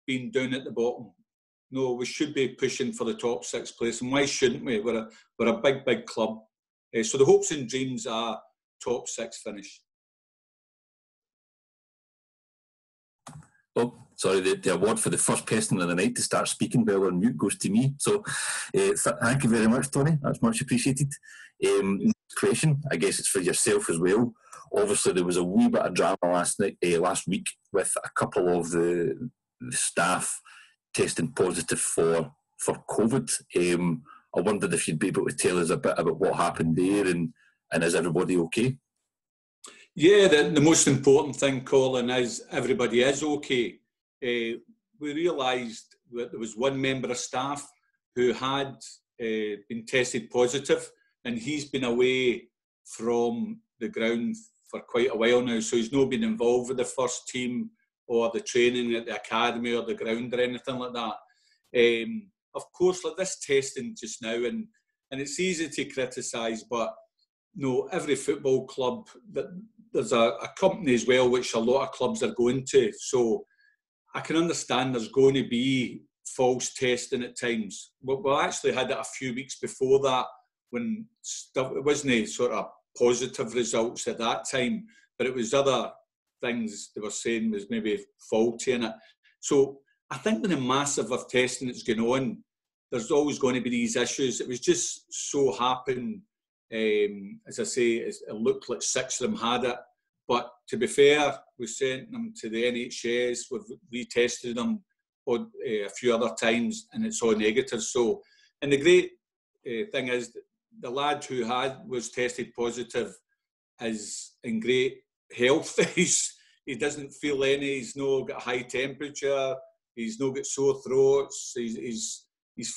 being down at the bottom. No, we should be pushing for the top 6 place, and why shouldn't we? We're a big, big club. So the hopes and dreams are top 6 finish. Oh, sorry, the award for the first person of the night to start speaking while on mute goes to me. So thank you very much, Tony. That's much appreciated. Next question, I guess it's for yourself as well. Obviously, there was a wee bit of drama last week with a couple of the staff testing positive for COVID. I wondered if you'd be able to tell us a bit about what happened there, and is everybody okay? Yeah, the most important thing, Colin, is everybody is okay. We realised that there was one member of staff who had been tested positive, and he's been away from the ground for quite a while now, so he's not been involved with the first team or the training at the academy or the ground or anything like that. Of course, like this testing just now, and it's easy to criticise, but no, every football club, there's a company as well which a lot of clubs are going to. So I can understand there's going to be false testing at times. We actually had it a few weeks before that when it wasn't sort of positive results at that time, but it was other things they were saying was maybe faulty in it. So I think when the massive of testing that's going on, there's always going to be these issues. It was just so happened, as I say, it looked like 6 of them had it. But to be fair, we sent them to the NHS, we've retested them a few other times, and it's all negative. So, and the great thing is, the lad who was tested positive is in great health. He doesn't feel any. He's not got high temperature. He's not got sore throats.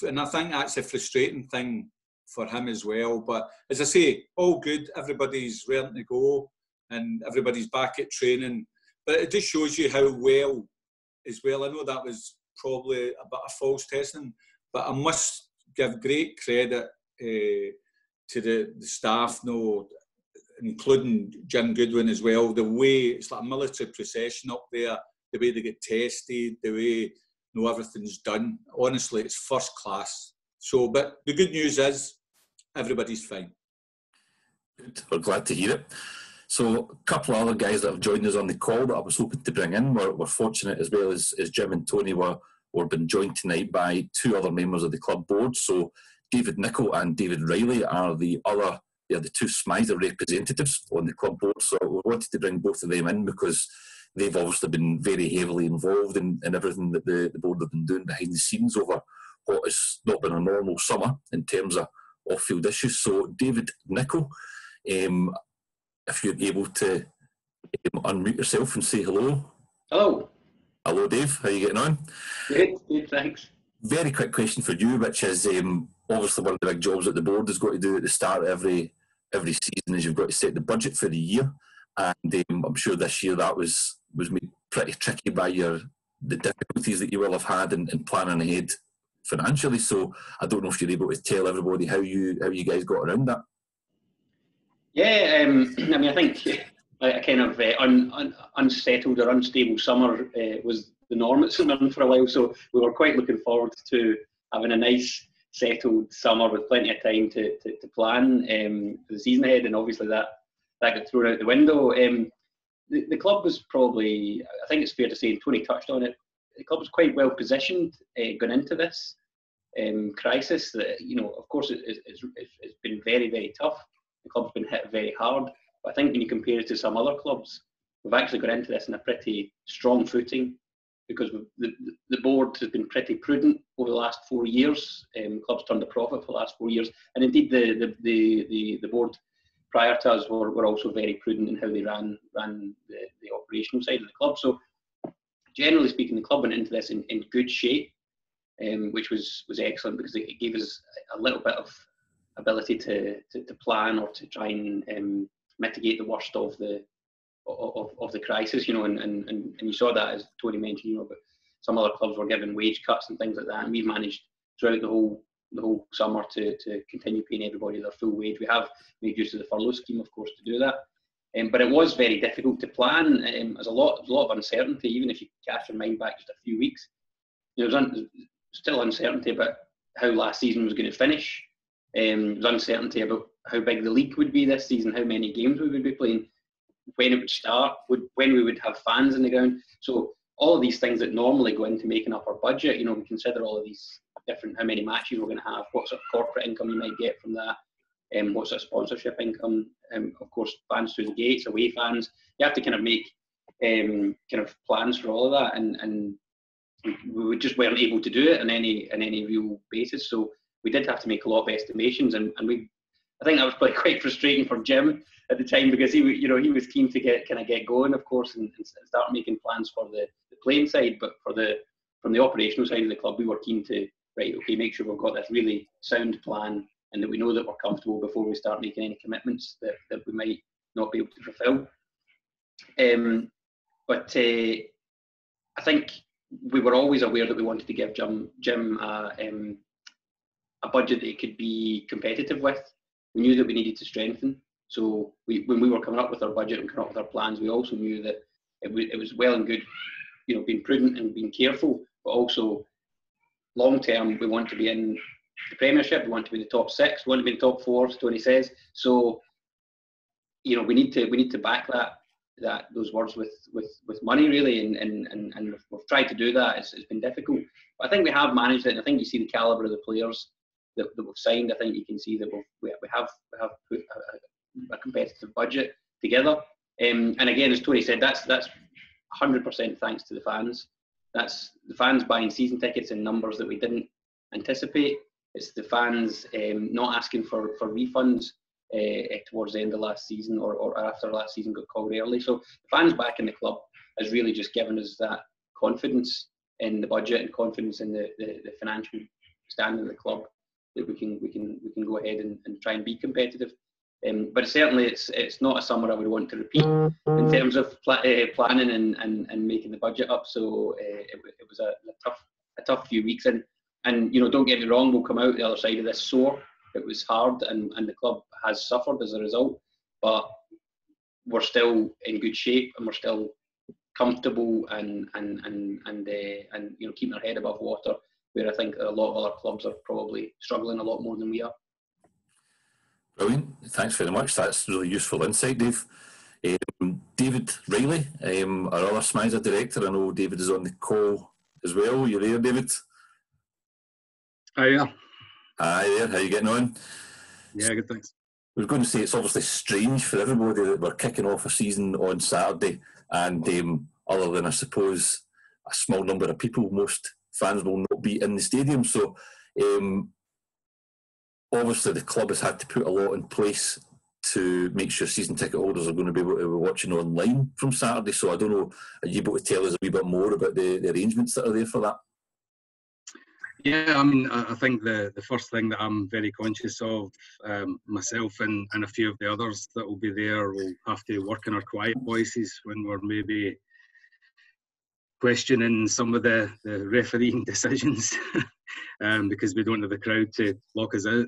And I think that's a frustrating thing for him as well. But as I say, all good. Everybody's ready to go, and everybody's back at training. But it just shows you how well, as well. I know that was probably a bit of false testing, but I must give great credit to the staff, including Jim Goodwin as well. The way it's like a military procession up there, the way they get tested, the way everything's done. Honestly, it's first class. So, but the good news is everybody's fine. Good. We're glad to hear it. So a couple of other guys that have joined us on the call that I was hoping to bring in. We're fortunate as well as Jim and Tony were been joined tonight by 2 other members of the club board. So David Nicholl and David Riley are the 2 SMiSA representatives on the club board. So we wanted to bring both of them in because they've obviously been very heavily involved in everything that the board have been doing behind the scenes over what has not been a normal summer in terms of off-field issues. So David Nicholl, if you're able to unmute yourself and say hello. Hello. Hello, Dave. How are you getting on? Good, thanks. Very quick question for you, which is obviously one of the big jobs that the board has got to do at the start of every season is you've got to set the budget for the year. And I'm sure this year that was made pretty tricky by the difficulties that you will have had in planning ahead financially. So I don't know if you're able to tell everybody how you guys got around that. Yeah, I mean, I think a kind of unsettled or unstable summer was the norm at St Mirren for a while, so we were quite looking forward to having a nice settled summer with plenty of time to plan for the season ahead, and obviously that got thrown out the window. The club was probably, I think it's fair to say, and Tony touched on it, the club was quite well positioned going into this crisis. That, of course, it's been very, very tough. The club's been hit very hard, but I think when you compare it to some other clubs, we've actually got into this in a pretty strong footing because the board has been pretty prudent over the last 4 years. The club's turned a profit for the last 4 years, and indeed the board prior to us were also very prudent in how they ran the operational side of the club. So generally speaking, the club went into this in good shape, which was excellent because it gave us a little bit of ability to plan or to try and mitigate the worst of the crisis, and you saw that, as Tony mentioned, but some other clubs were given wage cuts and things like that, and we've managed throughout the whole summer to continue paying everybody their full wage. We have made use of the furlough scheme, of course, to do that, but it was very difficult to plan. There's a lot of uncertainty. Even if you cast your mind back just a few weeks, there was still uncertainty about how last season was going to finish. There was uncertainty about how big the league would be this season, how many games we would be playing, when it would start, when we would have fans in the ground. So all of these things that normally go into making up our budget, we consider all of these different, how many matches we're going to have, what sort of corporate income you might get from that, what sort of sponsorship income, of course, fans through the gates, away fans. You have to kind of make kind of plans for all of that, and we just weren't able to do it on any real basis. So we did have to make a lot of estimations, and I think that was probably quite frustrating for Jim at the time, because he was keen to get going, of course, and start making plans for the playing side. But from the operational side of the club, we were keen to make sure we've got this really sound plan, and that we know that we're comfortable before we start making any commitments that we might not be able to fulfil. But I think we were always aware that we wanted to give Jim a budget that he could be competitive with. We knew that we needed to strengthen. So when we were coming up with our budget and coming up with our plans, we also knew that it was well and good, being prudent and being careful, but also long term, we want to be in the Premiership. We want to be in the top 6. We want to be in the top 4, as Tony says. So, we need to back those words with money, really, and we've tried to do that. It's been difficult, but I think we have managed it. And I think you see the calibre of the players that we've signed. I think you can see that we have put a competitive budget together. And again, as Tony said, that's 100% thanks to the fans. That's the fans buying season tickets in numbers that we didn't anticipate. It's the fans not asking for refunds towards the end of last season or after last season got called early. So the fans back in the club has really just given us that confidence in the budget and confidence in the financial standing of the club, that we can go ahead and try and be competitive. But certainly it's not a summer I would want to repeat in terms of planning and making the budget up. So it was a tough few weeks, and don't get me wrong, we'll come out the other side of this sore. It was hard, and the club has suffered as a result, but we're still in good shape, and we're still comfortable and keeping our head above water, where I think a lot of other clubs are probably struggling a lot more than we are. Brilliant. Thanks very much. That's really useful insight, Dave. David Riley, our other SMiSA director. I know David is on the call as well. You there, David? Hiya. Hi there. How are you getting on? Yeah, good, thanks. I was going to say it's obviously strange for everybody that we're kicking off a season on Saturday, and other than, I suppose, a small number of people, most fans will not be in the stadium. So obviously the club has had to put a lot in place to make sure season ticket holders are going to be able to be watching online from Saturday. So I don't know, are you able to tell us a wee bit more about the arrangements that are there for that? Yeah, I mean, I think the first thing that I'm very conscious of, myself and a few of the others that will be there, will have to work in our quiet voices when we're maybe questioning some of the refereeing decisions because we don't have the crowd to lock us out.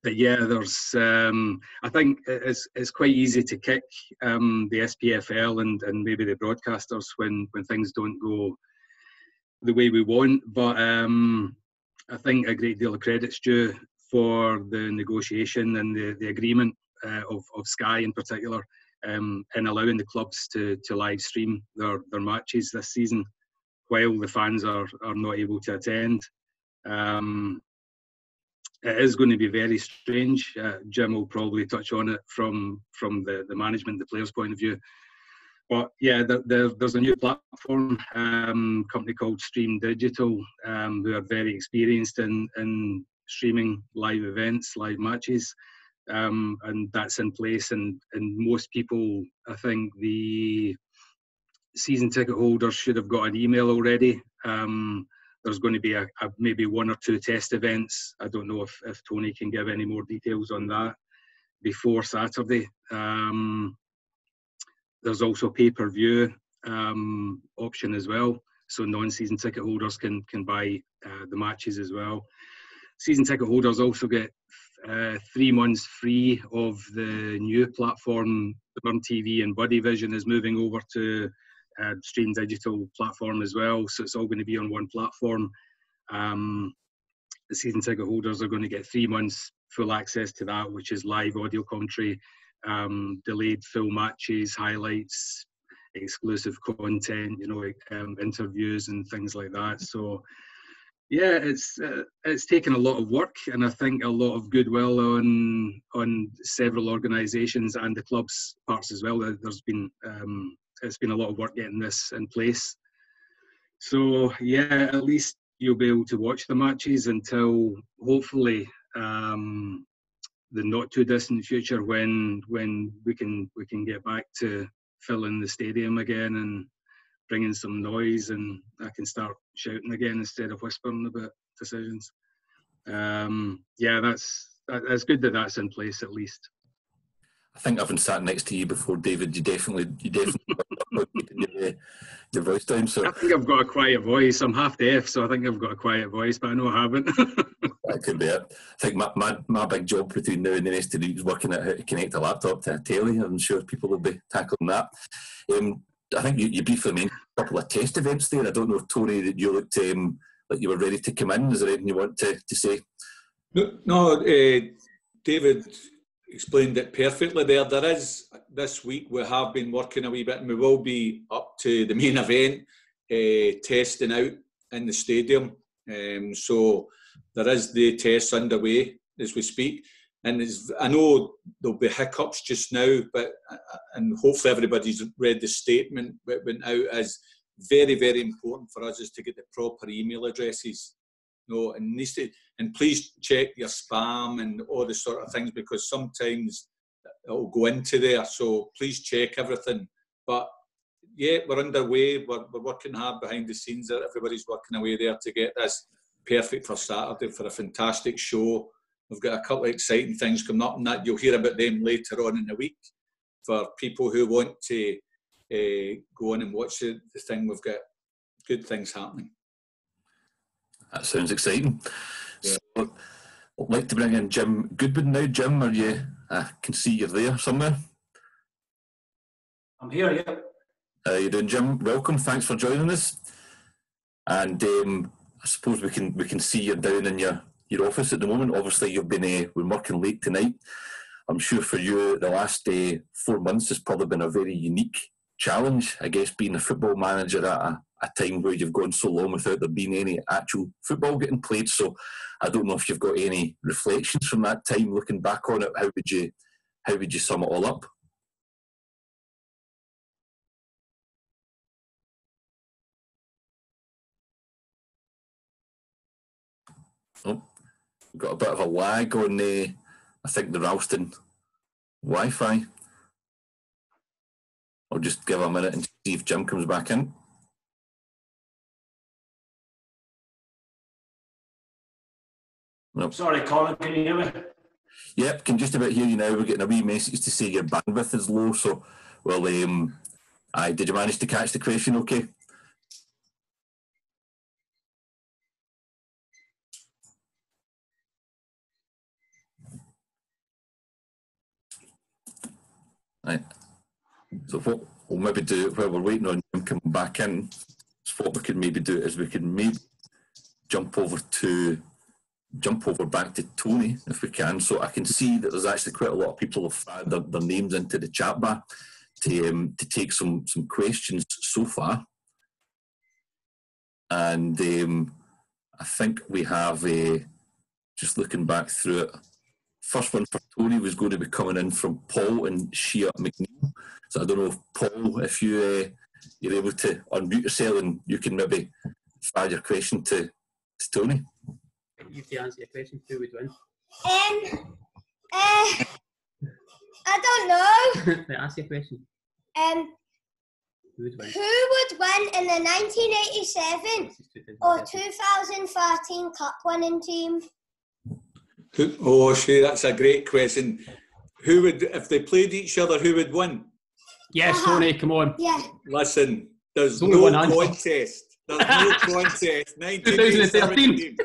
But yeah, there's I think it's quite easy to kick the SPFL and maybe the broadcasters when things don't go the way we want, but I think a great deal of credit's due for the negotiation and the agreement of Sky in particular in allowing the clubs to live stream their matches this season while the fans are not able to attend. It is going to be very strange. Jim will probably touch on it from the management, the players' point of view. But yeah, there's a new platform, company called Stream Digital, who are very experienced in streaming live events, live matches, and that's in place. And most people, I think the season ticket holders should have got an email already. There's going to be a maybe 1 or 2 test events. I don't know if Tony can give any more details on that before Saturday. There's also pay-per-view option as well, so non-season ticket holders can buy the matches as well. Season ticket holders also get 3 months free of the new platform. Burn TV and Buddy Vision is moving over to Stream Digital platform as well. So it's all going to be on one platform. The season ticket holders are going to get 3 months full access to that, which is live audio commentary, delayed full matches, highlights, exclusive content, interviews and things like that. So yeah, it's taken a lot of work, and I think a lot of goodwill on several organisations and the club's parts as well. There's been it's been a lot of work getting this in place. So yeah, at least you'll be able to watch the matches until hopefully the not too distant future when we can get back to filling the stadium again and bringing some noise, and I can start shouting again instead of whispering about decisions. Yeah, that's good that that's in place at least. I think having sat next to you before, David, you definitely keeping your voice down. So I think I've got a quiet voice. I'm half deaf, so I think I've got a quiet voice, but I know I haven't. That could be it. I think my big job between now and the rest of the week is working out how to connect a laptop to a telly. I'm sure people will be tackling that. I think you briefly mentioned a couple of test events there. I don't know if, Tony, that you looked like you were ready to come in. Is there anything you want to say? No, David explained it perfectly there. There is, this week we have been working a wee bit, and we will be up to the main event, testing out in the stadium. So there is the tests underway as we speak. And I know there'll be hiccups just now, but and hopefully everybody's read the statement that went out. As very, very important for us is to get the proper email addresses. And please check your spam and all the sort of things, because sometimes it'll go into there. So please check everything. But yeah, we're underway. We're working hard behind the scenes. Everybody's working away there to get this perfect for Saturday, for a fantastic show. We've got a couple of exciting things coming up, and that you'll hear about them later on in the week. For people who want to go on and watch the thing, we've got good things happening. That sounds exciting. Yeah. So, I'd like to bring in Jim Goodwin now. Jim, are you? I can see you're there somewhere. I'm here, yeah. How you doing, Jim? Welcome. Thanks for joining us. And I suppose we can see you're down in your office at the moment. Obviously, you've been working late tonight. I'm sure for you, the last 4 months has probably been a very unique challenge, I guess, being a football manager at a time where you've gone so long without there being any actual football getting played. So I don't know if you've got any reflections from that time, looking back on it. How would you sum it all up? Oh, we've got a bit of a lag on I think the Ralston Wi-Fi. I'll just give a minute and see if Jim comes back in. Nope. Sorry, Colin, can you hear me? Yep, can just about hear you now. We're getting a wee message to say your bandwidth is low. So, well, did you manage to catch the question okay? Right. So what we'll maybe do while we're waiting on him coming back in, so what we could maybe do is we can maybe jump over back to Tony if we can. So I can see that there's actually quite a lot of people have had their names into the chat bar to take some questions so far. And I think we have just looking back through it. First one for Tony was going to be coming in from Paul and Shea McNeil. So I don't know if Paul, if you're able to unmute yourself and you can maybe fire your question to Tony. You can answer your question. Who would win? I don't know. Ask your question. Who would win in the 1987 or 2013 Cup winning team? Oh, Shay, that's a great question. Who would, if they played each other, who would win? Yes, Tony, come on. Yeah. Listen, there's only no one answer. contest. There's no contest. 2013.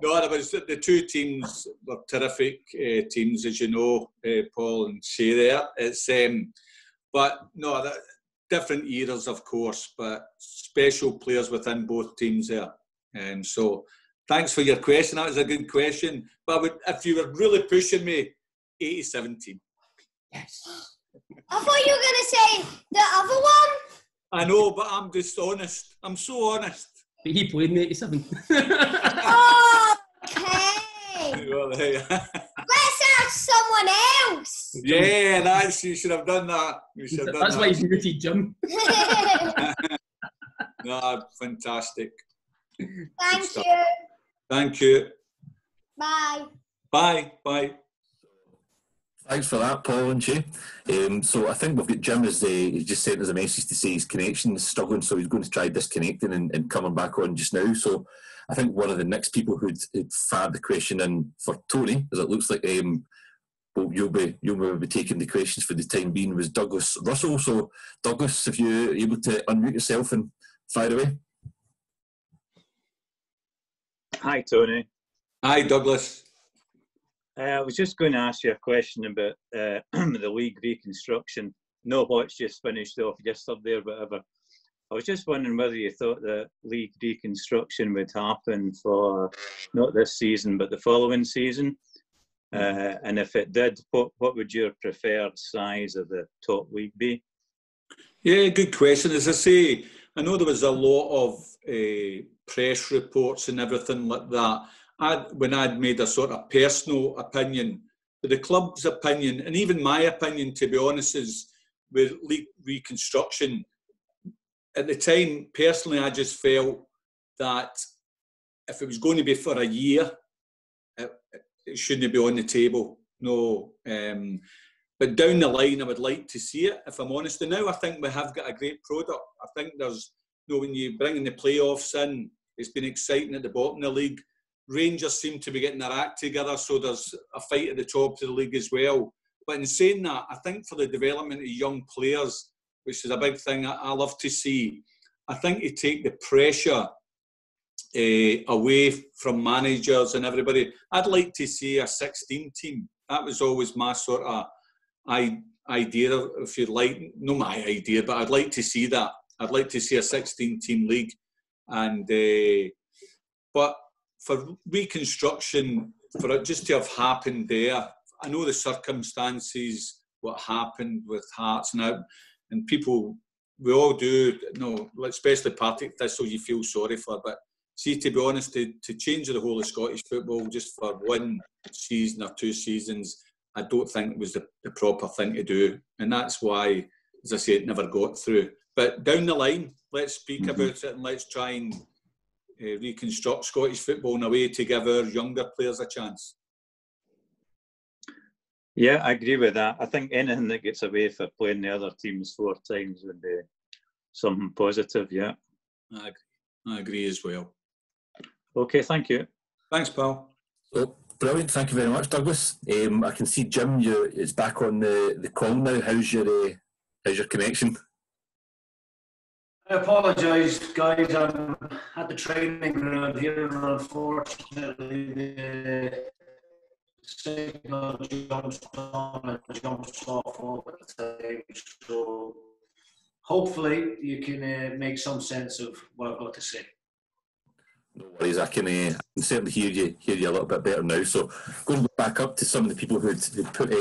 No, there was the two teams were terrific teams, as you know, Paul and Shay there. It's But no, different eras, of course, but special players within both teams there. So thanks for your question. That was a good question. But if you were really pushing me, 87 team. Yes. I thought you were going to say the other one. I know, but I'm just honest. I'm so honest. But he played in 87. Oh, okay. Well, hey. Let's ask someone else. Yeah, you should have done that. You should have done That's that. why he's muted, Jim. No, fantastic. Thank you. Thank you. Bye. Bye. Bye. Thanks for that, Paul and Jay. So I think we've got Jim he's just sent us a message to say his connection is struggling, so he's going to try disconnecting and coming back on just now. So I think one of the next people who'd fired the question in for Tony, as it looks like you'll be taking the questions for the time being, was Douglas Russell. So Douglas, if you're able to unmute yourself and fire away. Hi, Tony. Hi, Douglas. I was just going to ask you a question about the league reconstruction. No, what's just finished off yesterday or whatever. I was just wondering whether you thought the league reconstruction would happen for not this season, but the following season. And if it did, what would your preferred size of the top league be? Yeah, good question. As I say, I know there was a lot of press reports and everything like that. When I'd made a sort of personal opinion, but the club's opinion, and even my opinion, to be honest, is with league reconstruction. At the time, personally, I just felt that if it was going to be for a year, it shouldn't be on the table. No. But down the line, I would like to see it, if I'm honest. And now I think we have got a great product. I think there's, when you bring in the playoffs in, it's been exciting at the bottom of the league. Rangers seem to be getting their act together, so there's a fight at the top of the league as well. But in saying that, I think for the development of young players, which is a big thing I love to see, I think you take the pressure away from managers and everybody. I'd like to see a 16 team. That was always my sort of idea, if you like. Not my idea, but I'd like to see that. I'd like to see a 16 team league. And but for reconstruction, for it just to have happened there, I know the circumstances, what happened with Hearts now, and people, we all do, especially Partick Thistle, you feel sorry for, but see, to be honest, to change the whole of Scottish football just for one season or two seasons, I don't think it was the proper thing to do. And that's why, as I say, it never got through. But down the line, let's speak about it and let's try and reconstruct Scottish football in a way to give our younger players a chance. Yeah, I agree with that. I think anything that gets away for playing the other teams 4 times would be something positive, yeah. I agree as well. Okay, thank you. Thanks, pal. So, brilliant, thank you very much, Douglas. I can see Jim is back on the call now. How's your connection? I apologise, guys. I'm at the training ground here, and unfortunately, the signal jumps on and jumps off all the time. So, hopefully, you can make some sense of what I've got to say. No worries, I can certainly hear you a little bit better now. So going back up to some of the people who'd put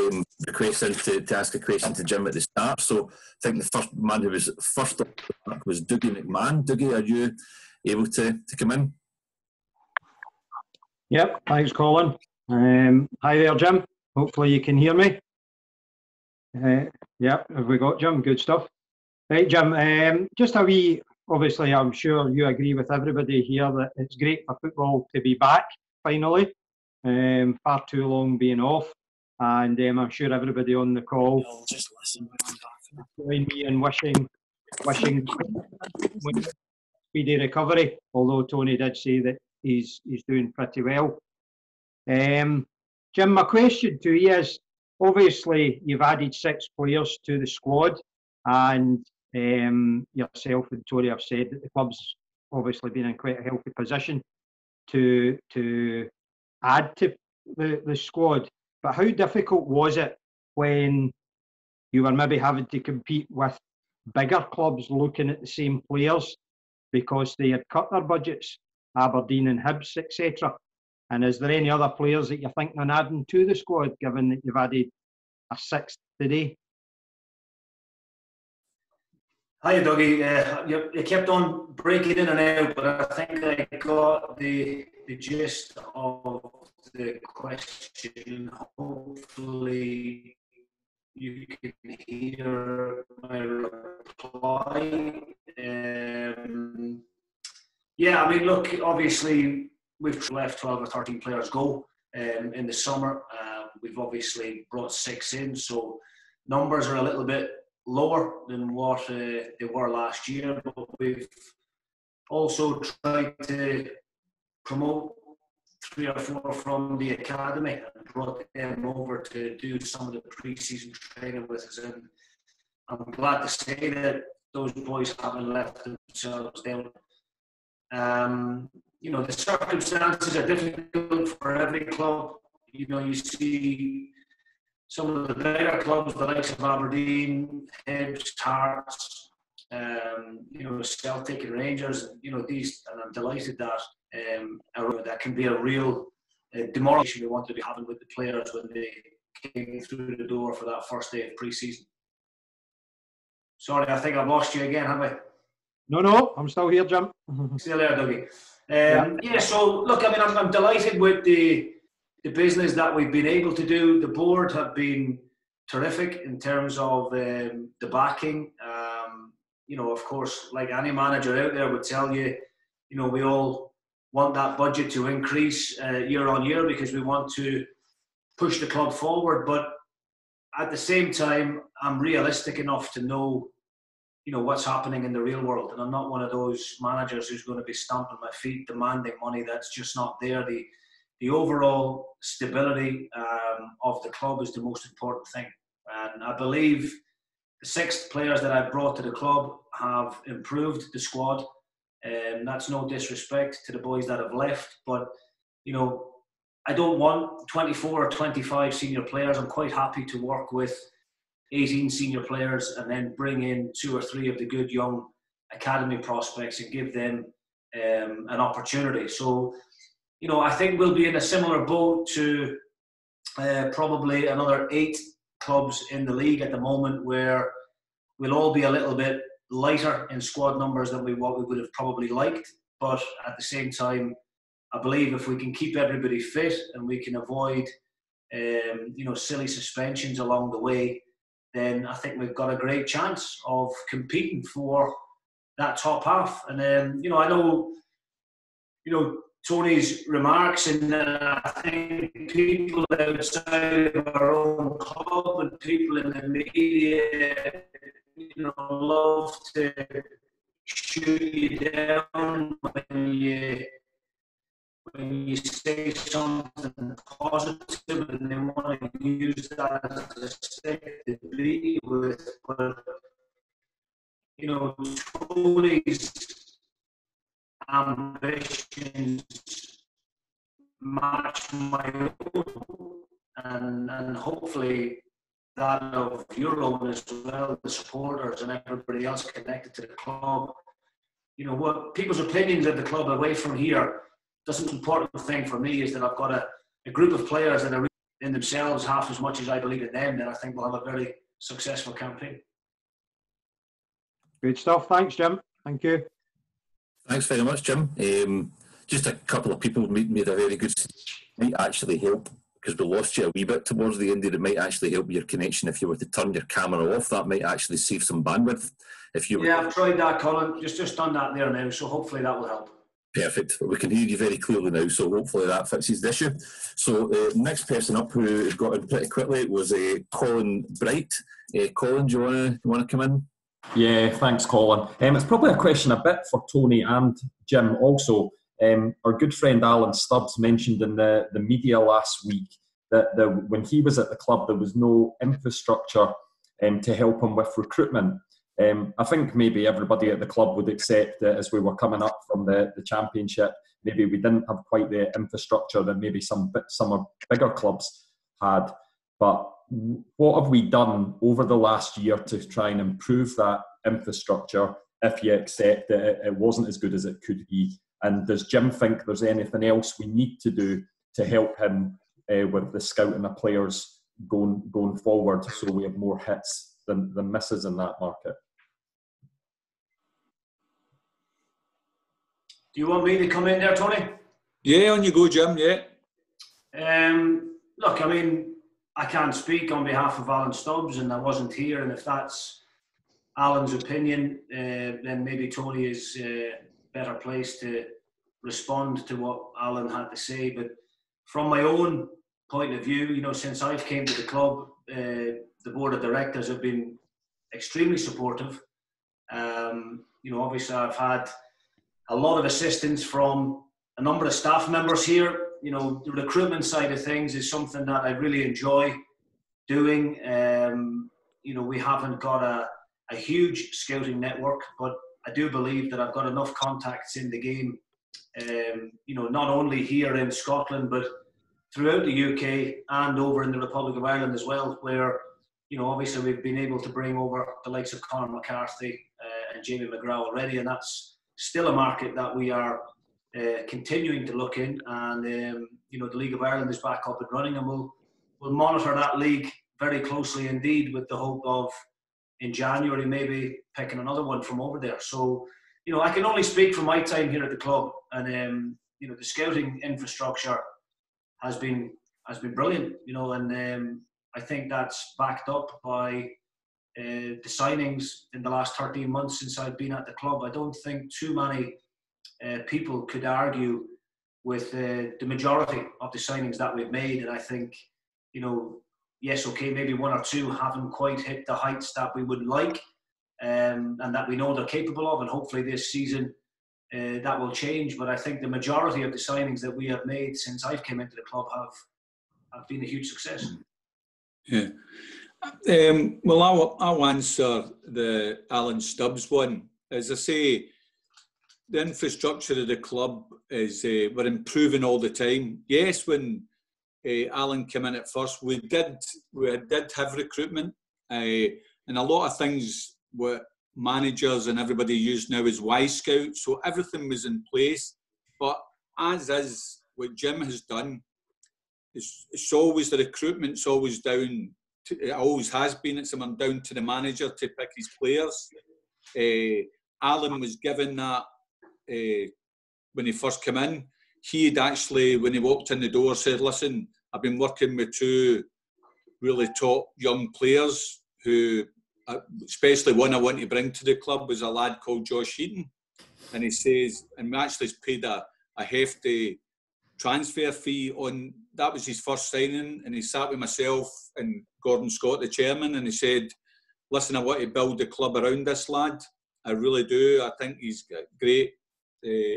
requests in to ask a question to Jim at the start. So I think the first man who was first up was Dougie McMahon. Dougie, are you able to come in? Yep, thanks, Colin. Hi there, Jim. Hopefully you can hear me. Yep, have we got Jim? Good stuff. Right, Jim, just a wee... Obviously, I'm sure you agree with everybody here that it's great for football to be back, finally. Far too long being off. And I'm sure everybody on the call join me in wishing speedy recovery, although Tony did say that he's doing pretty well. Jim, my question to you is, obviously, you've added 6 players to the squad, and yourself and Tony have said that the club's obviously been in quite a healthy position to add to the squad. But how difficult was it when you were maybe having to compete with bigger clubs looking at the same players because they had cut their budgets, Aberdeen and Hibs, etc. And is there any other players that you're thinking of adding to the squad, given that you've added a sixth today? Hi, Dougie. You kept on breaking in and out, but I think I got the gist of the question. Hopefully, you can hear my reply. Yeah, I mean, look, obviously, we've left 12 or 13 players go in the summer. We've obviously brought 6 in, so numbers are a little bit lower than what they were last year, but we've also tried to promote 3 or 4 from the academy and brought them over to do some of the pre-season training with us, and I'm glad to say that those boys haven't left themselves down. You know, the circumstances are difficult for every club. You know, you see some of the bigger clubs, the likes of Aberdeen, Hibs, Hearts, you know, Celtic and Rangers, you know, these, and I'm delighted that that can be a real demoralisation we want to be having with the players when they came through the door for that first day of pre-season. Sorry, I think I've lost you again, have I? No, I'm still here, Jim. Still there, Dougie. Yeah, so look, I mean, I'm delighted with the business that we've been able to do. The board have been terrific in terms of the backing. You know, of course, like any manager out there would tell you, you know, we all want that budget to increase year on year because we want to push the club forward. But at the same time, I'm realistic enough to know, you know, what's happening in the real world. And I'm not one of those managers who's going to be stamping my feet, demanding money that's just not there. The overall stability of the club is the most important thing. And I believe the 6 players that I've brought to the club have improved the squad. That's no disrespect to the boys that have left. But, you know, I don't want 24 or 25 senior players. I'm quite happy to work with 18 senior players and then bring in 2 or 3 of the good young academy prospects and give them an opportunity. So, you know, I think we'll be in a similar boat to probably another 8 clubs in the league at the moment, where we'll all be a little bit lighter in squad numbers than what we would have probably liked. But at the same time, I believe if we can keep everybody fit and we can avoid, you know, silly suspensions along the way, then I think we've got a great chance of competing for that top half. And you know, I know, you know, Tony's remarks, and I think people outside of our own club and people in the media, you know, love to shoot you down when you say something positive, and they want to use that as a stick to beat you with. But, you know, Tony's ambitions match my own, and hopefully that of your own as well, the supporters and everybody else connected to the club. You know, what people's opinions of the club away from here, the important thing for me is that I've got a group of players that are in themselves half as much as I believe in them, then I think we'll have a very successful campaign. Good stuff. Thanks, Jim. Thank you. Thanks very much, Jim. Just a couple of people made a very good, might actually help, because we lost you a wee bit towards the end. It might actually help your connection if you were to turn your camera off. That might actually save some bandwidth. If you were... Yeah, I've tried that, Colin. Just done that there now, so hopefully that will help. Perfect. We can hear you very clearly now, so hopefully that fixes the issue. So next person up who got in pretty quickly was Colin Bright. Colin, do you want to come in? Yeah, thanks, Colin. It's probably a question a bit for Tony and Jim also. Our good friend Alan Stubbs mentioned in the media last week that when he was at the club, there was no infrastructure to help him with recruitment. I think maybe everybody at the club would accept that as we were coming up from the championship, maybe we didn't have quite the infrastructure that maybe some bigger clubs had. But what have we done over the last year to try and improve that infrastructure, if you accept that it wasn't as good as it could be? And does Jim think there's anything else we need to do to help him with the scouting of players going forward, so we have more hits than misses in that market? Do you want me to come in there, Tony? Yeah, on you go, Jim, yeah. Look, I mean, I can't speak on behalf of Alan Stubbs, and I wasn't here, and if that's Alan's opinion, then maybe Tony is better placed to respond to what Alan had to say. But from my own point of view, you know, since I've came to the club, the board of directors have been extremely supportive. You know, obviously I've had a lot of assistance from a number of staff members here. You know, the recruitment side of things is something that I really enjoy doing. You know, we haven't got a huge scouting network, but I do believe that I've got enough contacts in the game, you know, not only here in Scotland, but throughout the UK and over in the Republic of Ireland as well, where, you know, obviously we've been able to bring over the likes of Conor McCarthy and Jamie McGrath already, and that's still a market that we are continuing to look in. And, you know, the League of Ireland is back up and running, and we'll monitor that league very closely indeed, with the hope of, in January, maybe picking another one from over there. So, you know, I can only speak from my time here at the club, and you know, the scouting infrastructure has been brilliant, you know, and I think that's backed up by the signings in the last 13 months since I've been at the club. I don't think too many people could argue with the majority of the signings that we've made, and I think, you know, yes, okay, maybe one or two haven't quite hit the heights that we would like, and that we know they're capable of, and hopefully this season that will change. But I think the majority of the signings that we have made since I've come into the club have been a huge success. Yeah. Well, I'll answer the Alan Stubbs one. As I say, the infrastructure of the club is we're improving all the time. Yes, when Alan came in at first, we did have recruitment, and a lot of things were managers and everybody used now as Y-Scout, so everything was in place. But as is what Jim has done, it's always the recruitment's always down. It always has been. It's down to the manager to pick his players. Alan was given that when he first came in. He had actually, when he walked in the door, said, "Listen, I've been working with two really top young players who, especially one I want to bring to the club, was a lad called Josh Heaton." And he says, and we actually paid a hefty transfer fee on, that was his first signing, and he sat with myself and Gordon Scott, the chairman, and he said, "Listen, I want to build the club around this lad. I really do. I think he's got great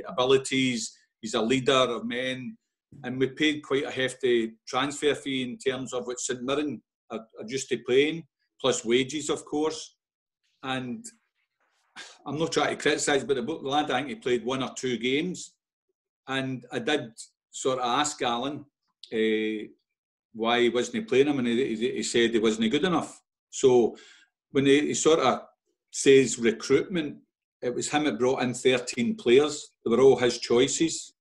abilities. He's a leader of men." And we paid quite a hefty transfer fee in terms of what St Mirren are used to paying, plus wages, of course. And I'm not trying to criticise, but the lad, I think he played 1 or 2 games. And I did sort of ask Alan why he wasn't playing him, and he said he wasn't good enough. So when he sort of says recruitment, it was him that brought in 13 players. They were all his choices.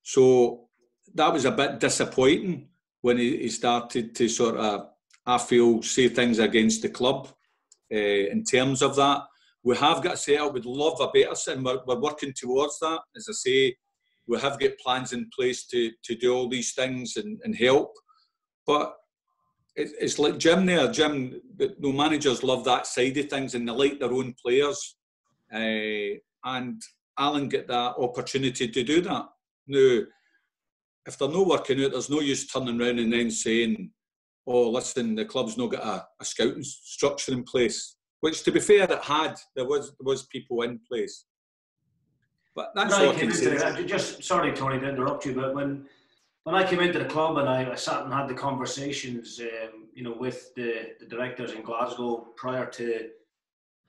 So that was a bit disappointing when he started to sort of, I feel, say things against the club in terms of that. We have got a setup. We'd love a better set, and we're working towards that. As I say, we have got plans in place to do all these things and help. But it's like Jim there. Jim, no, managers love that side of things, and they like their own players. And Alan get that opportunity to do that. Now, if they're not working out, there's no use turning around and then saying, "Oh, listen, the club's not got a scouting structure in place." Which, to be fair, it had. There was people in place. But that's all I can say. Just sorry, Tony, to interrupt you, but when I came into the club and I sat and had the conversations, you know, with the directors in Glasgow prior to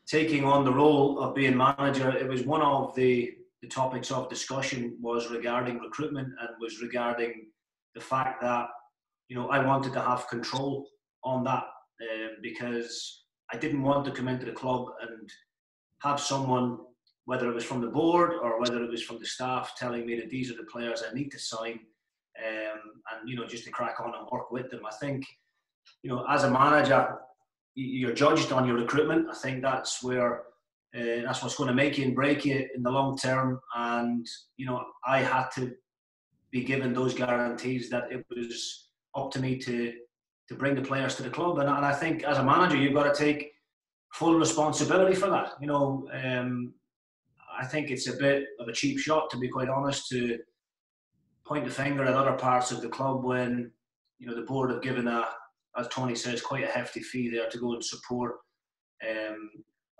taking on the role of being manager, it was one of the topics of discussion was regarding recruitment, and was regarding the fact that I wanted to have control on that because I didn't want to come into the club and have someone, whether it was from the board or whether it was from the staff, telling me that these are the players I need to sign, and just to crack on and work with them. I think, as a manager, you're judged on your recruitment. I think that's where that's what's going to make you and break you in the long term. And I had to be given those guarantees that it was up to me to bring the players to the club. And I think as a manager, you've got to take full responsibility for that. I think it's a bit of a cheap shot, to be quite honest, to point the finger at other parts of the club when the board have given as Tony says, quite a hefty fee there to go and support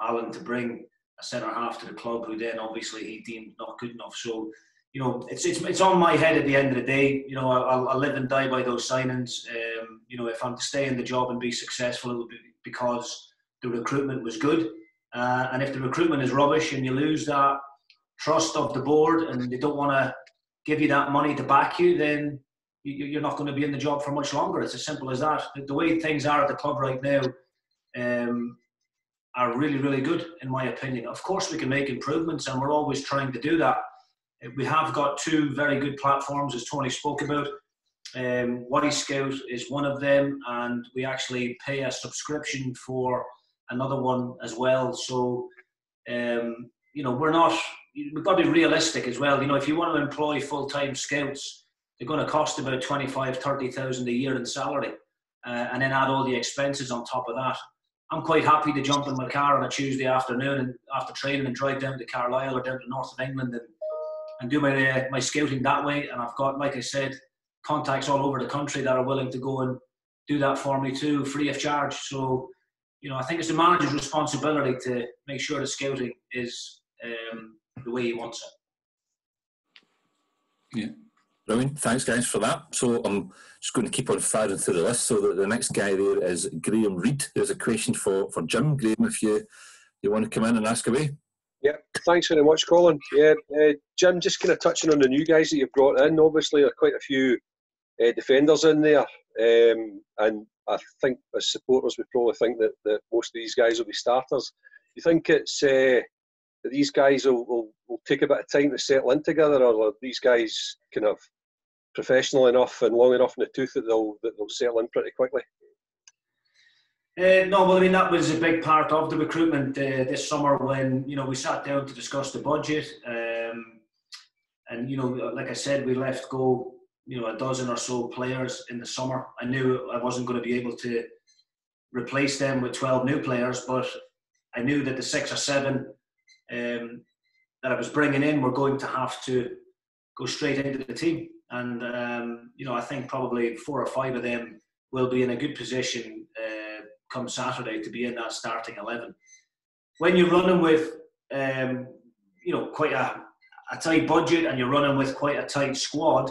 Alan to bring a centre half to the club, who then obviously he deemed not good enough. So it's on my head at the end of the day. I'll live and die by those signings. If I'm to stay in the job and be successful, it will be because the recruitment was good. And if the recruitment is rubbish and you lose that trust of the board and they don't want to give you that money to back you, then you're not going to be in the job for much longer. It's as simple as that. The way things are at the club right now are really, really good, in my opinion. Of course, we can make improvements, and we're always trying to do that. We have got two very good platforms, as Tony spoke about. Waddy Scout is one of them, and we actually pay a subscription for another one as well. So, we've got to be realistic as well. If you want to employ full-time scouts, they're going to cost about 25,000, 30,000 a year in salary, and then add all the expenses on top of that. I'm quite happy to jump in my car on a Tuesday afternoon and after training and drive down to Carlisle or down to north of England and do my scouting that way. And I've got, like I said, contacts all over the country that are willing to go and do that for me too, free of charge. So, I think it's the manager's responsibility to make sure the scouting is the way he wants it. Yeah. Brilliant. Thanks, guys, for that. So I'm just going to keep on firing through the list. So the next guy there is Graham Reid. There's a question for Jim. Graham, if you want to come in and ask away. Yeah, thanks very much, Colin. Yeah, Jim, just kind of touching on the new guys that you've brought in. Obviously, there are quite a few defenders in there, and I think as supporters we probably think that most of these guys will be starters. You think it's that these guys will take a bit of time to settle in together, or are these guys kind of professional enough and long enough in the tooth that they'll settle in pretty quickly? No, well, I mean, that was a big part of the recruitment this summer when, we sat down to discuss the budget. And, like I said, we left go, a dozen or so players in the summer. I knew I wasn't going to be able to replace them with 12 new players, but I knew that the 6 or 7 that I was bringing in were going to have to go straight into the team. And, I think probably 4 or 5 of them will be in a good position come Saturday to be in that starting 11. When you're running with, quite a tight budget and you're running with quite a tight squad,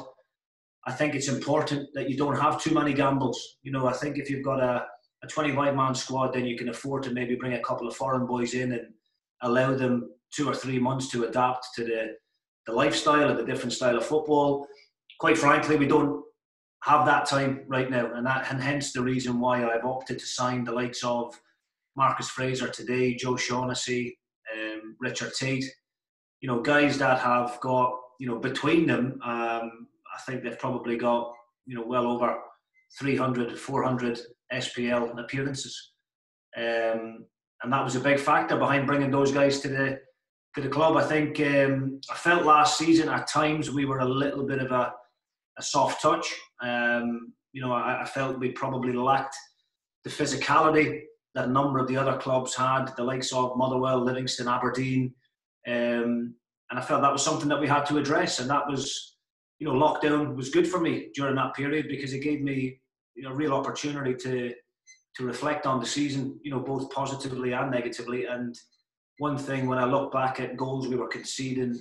I think it's important that you don't have too many gambles. I think if you've got a 25-man squad, then you can afford to maybe bring a couple of foreign boys in and allow them 2 or 3 months to adapt to the lifestyle and the different style of football. Quite frankly, we don't have that time right now, and hence the reason why I've opted to sign the likes of Marcus Fraser today, Joe Shaughnessy, Richard Tate, guys that have got, between them, I think they've probably got, well over 300, 400 SPL appearances. And that was a big factor behind bringing those guys to the club. I think I felt last season at times we were a little bit of a soft touch. I felt we probably lacked the physicality that a number of the other clubs had, the likes of Motherwell, Livingston, Aberdeen. And I felt that was something that we had to address. And that was, lockdown was good for me during that period because it gave me, a real opportunity to reflect on the season, both positively and negatively. And one thing, when I look back at goals we were conceding,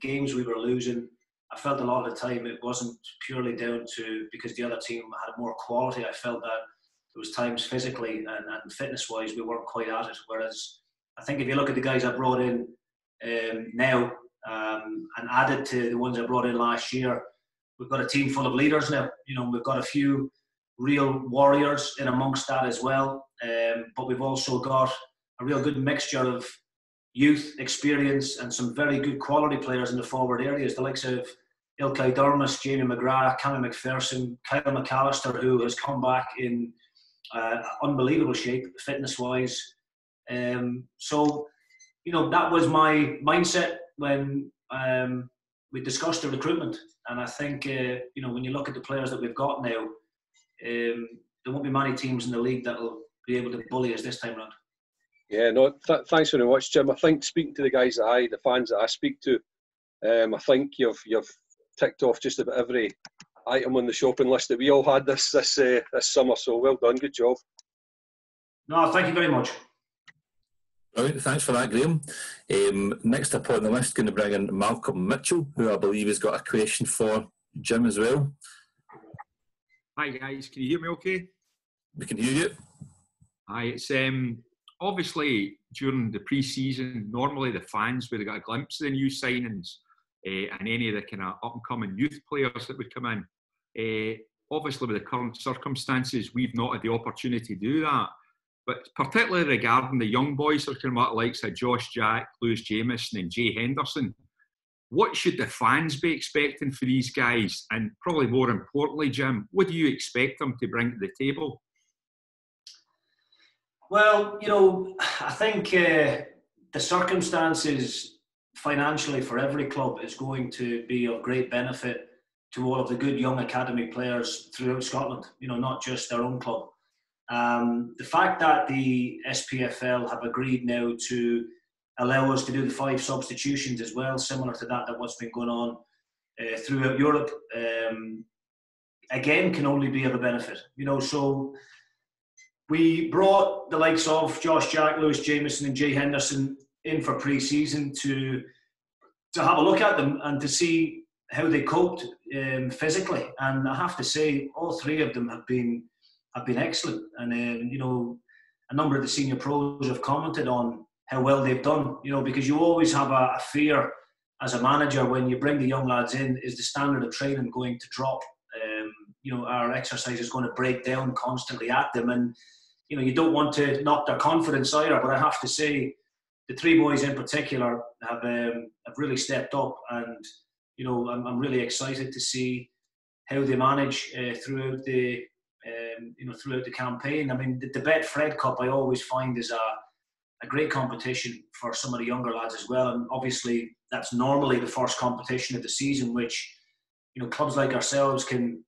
games we were losing, I felt a lot of the time it wasn't purely down to because the other team had more quality. I felt that there was times physically and fitness-wise we weren't quite at it. Whereas I think if you look at the guys I brought in now and added to the ones I brought in last year, we've got a team full of leaders now. We've got a few real warriors in amongst that as well. But we've also got a real good mixture of youth, experience, and some very good quality players in the forward areas. The likes of Ilkay Durmus, Jamie McGrath, Cammy McPherson, Kyle McAllister, who has come back in unbelievable shape, fitness-wise. So, that was my mindset when we discussed the recruitment. And I think, when you look at the players that we've got now, there won't be many teams in the league that will be able to bully us this time around. Yeah, no, thanks very much, Jim. I think speaking to the fans that I speak to, I think you've ticked off just about every item on the shopping list that we all had this summer. So well done, good job. No, thank you very much. Brilliant, thanks for that, Graham. Next up on the list, going to bring in Malcolm Mitchell, who I believe has got a question for Jim as well. Hi guys, can you hear me okay? We can hear you. Hi, it's obviously during the pre-season, normally the fans would have got a glimpse of the new signings and any of the kind of up-and-coming youth players that would come in. Obviously with the current circumstances, we've not had the opportunity to do that. But particularly regarding the young boys that are coming out, likes of Josh Jack, Lewis Jamieson and Jay Henderson, what should the fans be expecting for these guys? And probably more importantly, Jim, what do you expect them to bring to the table? Well, I think the circumstances financially for every club is going to be of great benefit to all of the good young academy players throughout Scotland, not just their own club. The fact that the SPFL have agreed now to allow us to do the 5 substitutions as well, similar to that what's been going on throughout Europe, again, can only be of a benefit. So we brought the likes of Josh Jack, Lewis Jamieson and Jay Henderson in for pre-season to have a look at them and to see how they coped physically. And I have to say, all 3 of them have been excellent. And a number of the senior pros have commented on how well they've done. Because you always have a fear as a manager when you bring the young lads in: is the standard of training going to drop? Our exercise is going to break down constantly at them, and you don't want to knock their confidence either. But I have to say, the 3 boys in particular have really stepped up, and I'm really excited to see how they manage throughout the campaign. I mean, the Betfred Cup I always find is a great competition for some of the younger lads as well, and obviously that's normally the first competition of the season, which clubs like ourselves can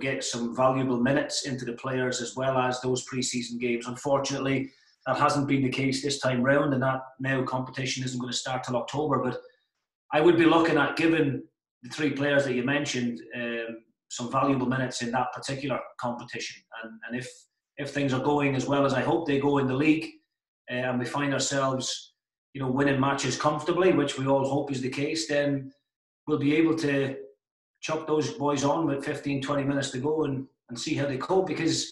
get some valuable minutes into the players as well as those pre-season games. Unfortunately, that hasn't been the case this time round, and that now competition isn't going to start till October. But I would be looking at giving the 3 players that you mentioned some valuable minutes in that particular competition. And if things are going as well as I hope they go in the league, and we find ourselves winning matches comfortably, which we all hope is the case, then we'll be able to chuck those boys on with 15-20 minutes to go and see how they cope, because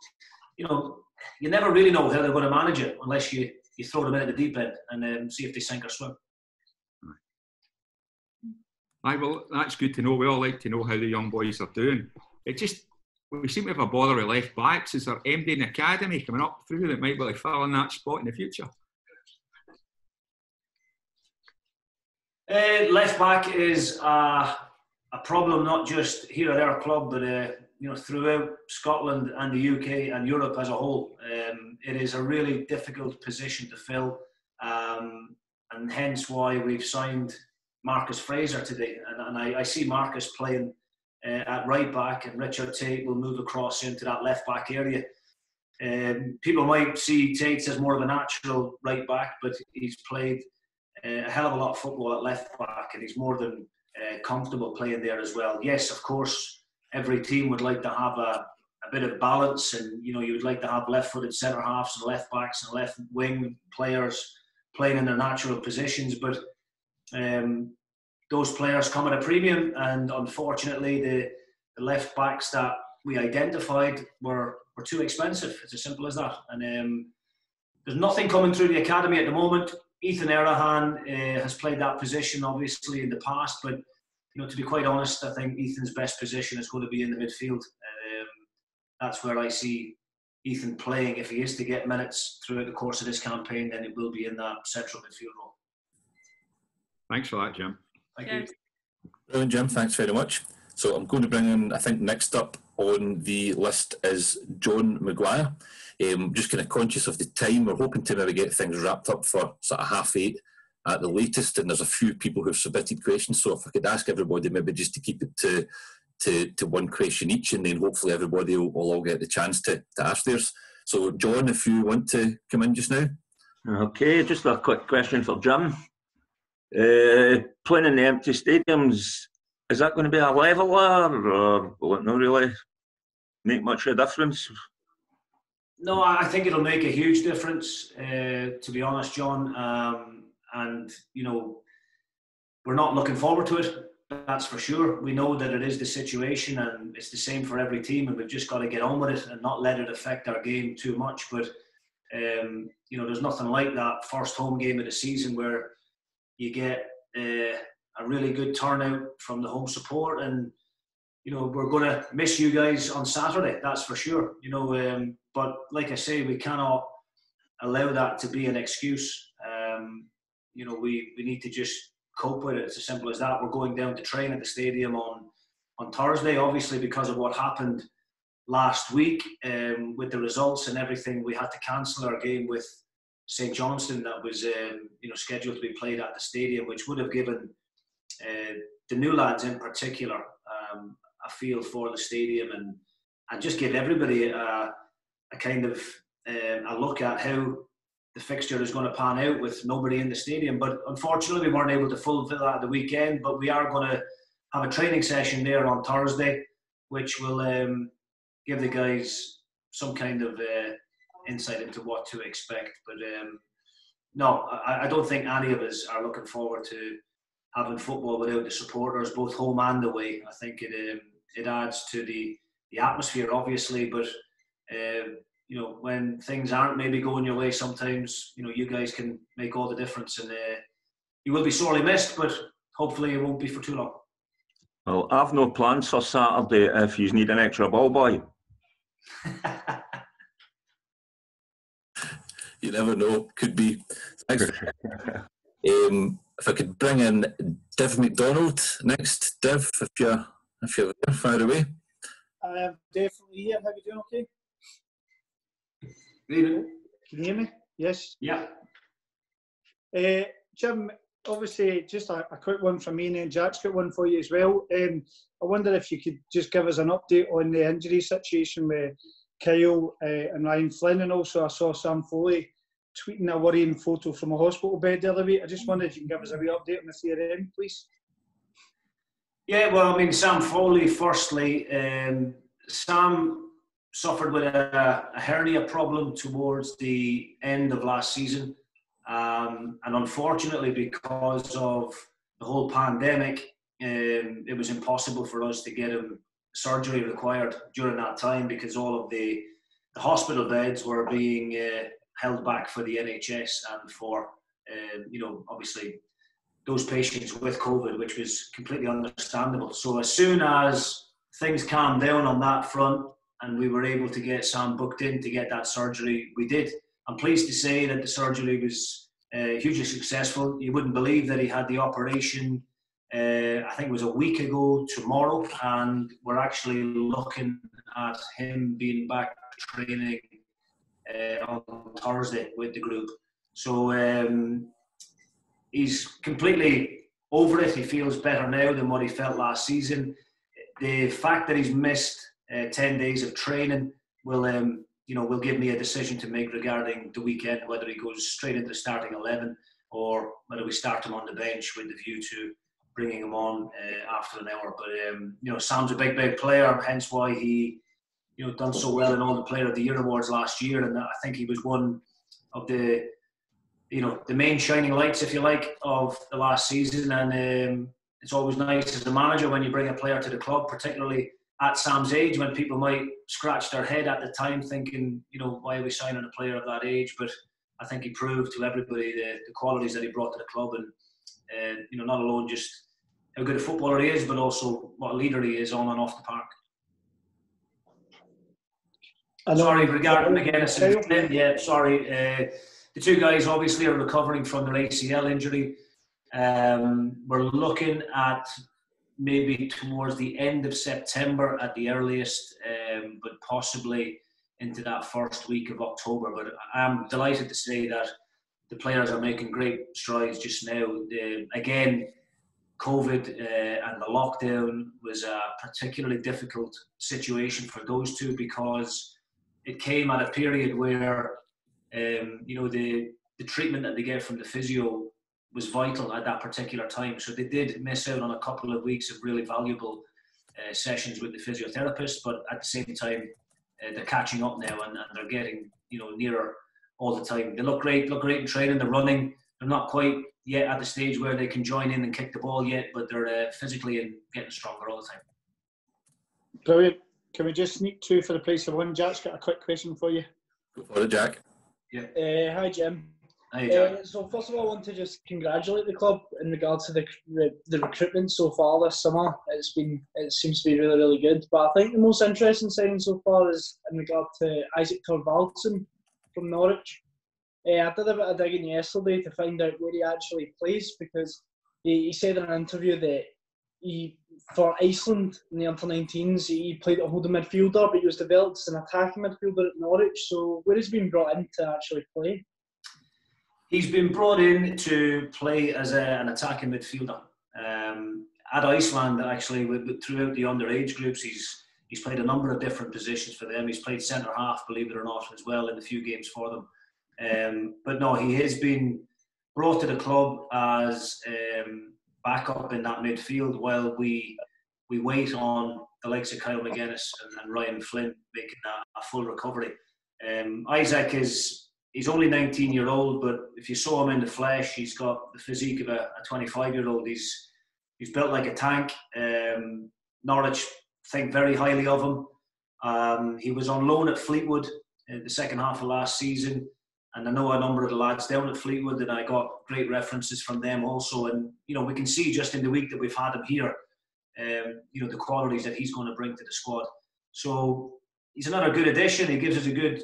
you never really know how they're going to manage it unless you throw them in at the deep end and see if they sink or swim. Aye, well, that's good to know. We all like to know how the young boys are doing. We seem to have a bother with left backs. Is there MD in the academy coming up through that might be fill in that spot in the future? Left back is a problem not just here at our club, but throughout Scotland and the UK and Europe as a whole. It is a really difficult position to fill, and hence why we've signed Marcus Fraser today. And I see Marcus playing at right back, and Richard Tate will move across into that left back area. People might see Tate as more of a natural right back, but he's played a hell of a lot of football at left back, and he's more than comfortable playing there as well. Yes, of course, every team would like to have a bit of balance, and you would like to have left-footed centre halves and left backs and left wing players playing in their natural positions, but those players come at a premium, and unfortunately the left backs that we identified were too expensive. It's as simple as that. And there's nothing coming through the academy at the moment. Ethan Errahan has played that position obviously in the past, but to be quite honest, I think Ethan's best position is going to be in the midfield. that's where I see Ethan playing. If he is to get minutes throughout the course of this campaign, then it will be in that central midfield role. Thanks for that, Jim. Thank you. Brilliant, Jim. Thanks very much. So I'm going to bring in, I think next up on the list is John Maguire. Just kind of conscious of the time, we're hoping to maybe get things wrapped up for sort of 8:30 at the latest, and there's a few people who've submitted questions, so if I could ask everybody maybe just to keep it to one question each, and then hopefully everybody will all get the chance to ask theirs. So John, if you want to come in just now. Okay, just a quick question for Jim. Playing in the empty stadiums, is that going to be a leveller, or will it not really make much of a difference? No, I think it'll make a huge difference, to be honest, John. And, you know, we're not looking forward to it, that's for sure. We know that it is the situation, and it's the same for every team, and we've just got to get on with it and not let it affect our game too much. But, you know, there's nothing like that first home game of the season where you get a really good turnout from the home support, and you know we're going to miss you guys on Saturday, that's for sure. You know, but like I say, we cannot allow that to be an excuse. You know, we need to just cope with it. It's as simple as that. We're going down to train at the stadium on Thursday, obviously because of what happened last week with the results and everything. We had to cancel our game with St Johnstone that was you know, scheduled to be played at the stadium, which would have given the new lads in particular a feel for the stadium and just give everybody a kind of a look at how the fixture is going to pan out with nobody in the stadium. But unfortunately we weren't able to fulfill that at the weekend, but we are going to have a training session there on Thursday, which will give the guys some kind of insight into what to expect. But no, I don't think any of us are looking forward to having football without the supporters, both home and away. I think it adds to the atmosphere, obviously, but you know, when things aren't maybe going your way, sometimes you know you guys can make all the difference, and you will be sorely missed, but hopefully it won't be for too long. Well, I've no plans for Saturday if you need an extra ball boy. You never know, could be. Thanks. If I could bring in Div McDonald next. Div, if you're there, fire away. I am definitely here. How are you doing? Okay. Can you hear me? Yes. Yeah. Jim, obviously, just a quick one from me, and then Jack's got one for you as well. I wonder if you could just give us an update on the injury situation with Kyle and Ryan Flynn, and also I saw Sam Foley tweeting a worrying photo from a hospital bed the other week. I just wondered if you can give us a wee update on the CRM, please. Yeah, well, I mean, Sam Foley, firstly, Sam suffered with a hernia problem towards the end of last season. And unfortunately, because of the whole pandemic, it was impossible for us to get him surgery required during that time because all of the hospital beds were being held back for the NHS and for, you know, obviously those patients with COVID, which was completely understandable. So as soon as things calmed down on that front and we were able to get Sam booked in to get that surgery, we did. I'm pleased to say that the surgery was hugely successful. You wouldn't believe that he had the operation, I think it was a week ago tomorrow, and we're actually looking at him being back training on Thursday with the group. So he's completely over it. He feels better now than what he felt last season. The fact that he's missed 10 days of training will, you know, will give me a decision to make regarding the weekend, whether he goes straight into the starting 11 or whether we start him on the bench with the view to bringing him on after an hour. But you know, Sam's a big player, hence why he, you know, done so well in all the Player of the Year awards last year, and I think he was one of the, you know, the main shining lights, if you like, of the last season. And it's always nice as a manager when you bring a player to the club, particularly at Sam's age, when people might scratch their head at the time thinking, you know, why are we signing a player of that age? But I think he proved to everybody the qualities that he brought to the club, and you know, not alone just how good a footballer he is, but also what a leader he is on and off the park. Sorry, regarding McGuinness and Flynn, yeah, sorry. The two guys obviously are recovering from their ACL injury. We're looking at maybe towards the end of September at the earliest, but possibly into that first week of October. But I'm delighted to say that the players are making great strides just now. Again, COVID and the lockdown was a particularly difficult situation for those two because it came at a period where the treatment that they get from the physio was vital at that particular time. So they did miss out on a couple of weeks of really valuable sessions with the physiotherapist, but at the same time they're catching up now and they're getting nearer all the time. They look great in training. They're running. They're not quite yet at the stage where they can join in and kick the ball yet, but they're physically and getting stronger all the time. Brilliant. Can we just sneak two for the price of one? Jack's got a quick question for you. Go for it, Jack. Yeah. Hi, Jim. Hi, Jack. So first of all, I want to just congratulate the club in regards to the recruitment so far this summer. It seems to be really, really good. But I think the most interesting signing so far is in regard to Isaac Thorvaldsen from Norwich. I did a bit of digging yesterday to find out where he actually plays, because he said in an interview that for Iceland in the under-19s, he played at holding midfielder, but he was developed as an attacking midfielder at Norwich. So where has he been brought in to actually play? He's been brought in to play as an attacking midfielder. At Iceland, actually, throughout the underage groups, he's played a number of different positions for them. He's played centre-half, believe it or not, as well in a few games for them. But no, he has been brought to the club as backup in that midfield while we wait on the likes of Kyle McGuinness and Ryan Flynn making a full recovery. Isaac he's only 19-year-old, but if you saw him in the flesh, he's got the physique of a 25-year-old. He's built like a tank. Norwich think very highly of him. He was on loan at Fleetwood in the second half of last season. And I know a number of the lads down at Fleetwood, and I got great references from them also. And, we can see just in the week that we've had him here, the qualities that he's going to bring to the squad. So he's another good addition. He gives us a good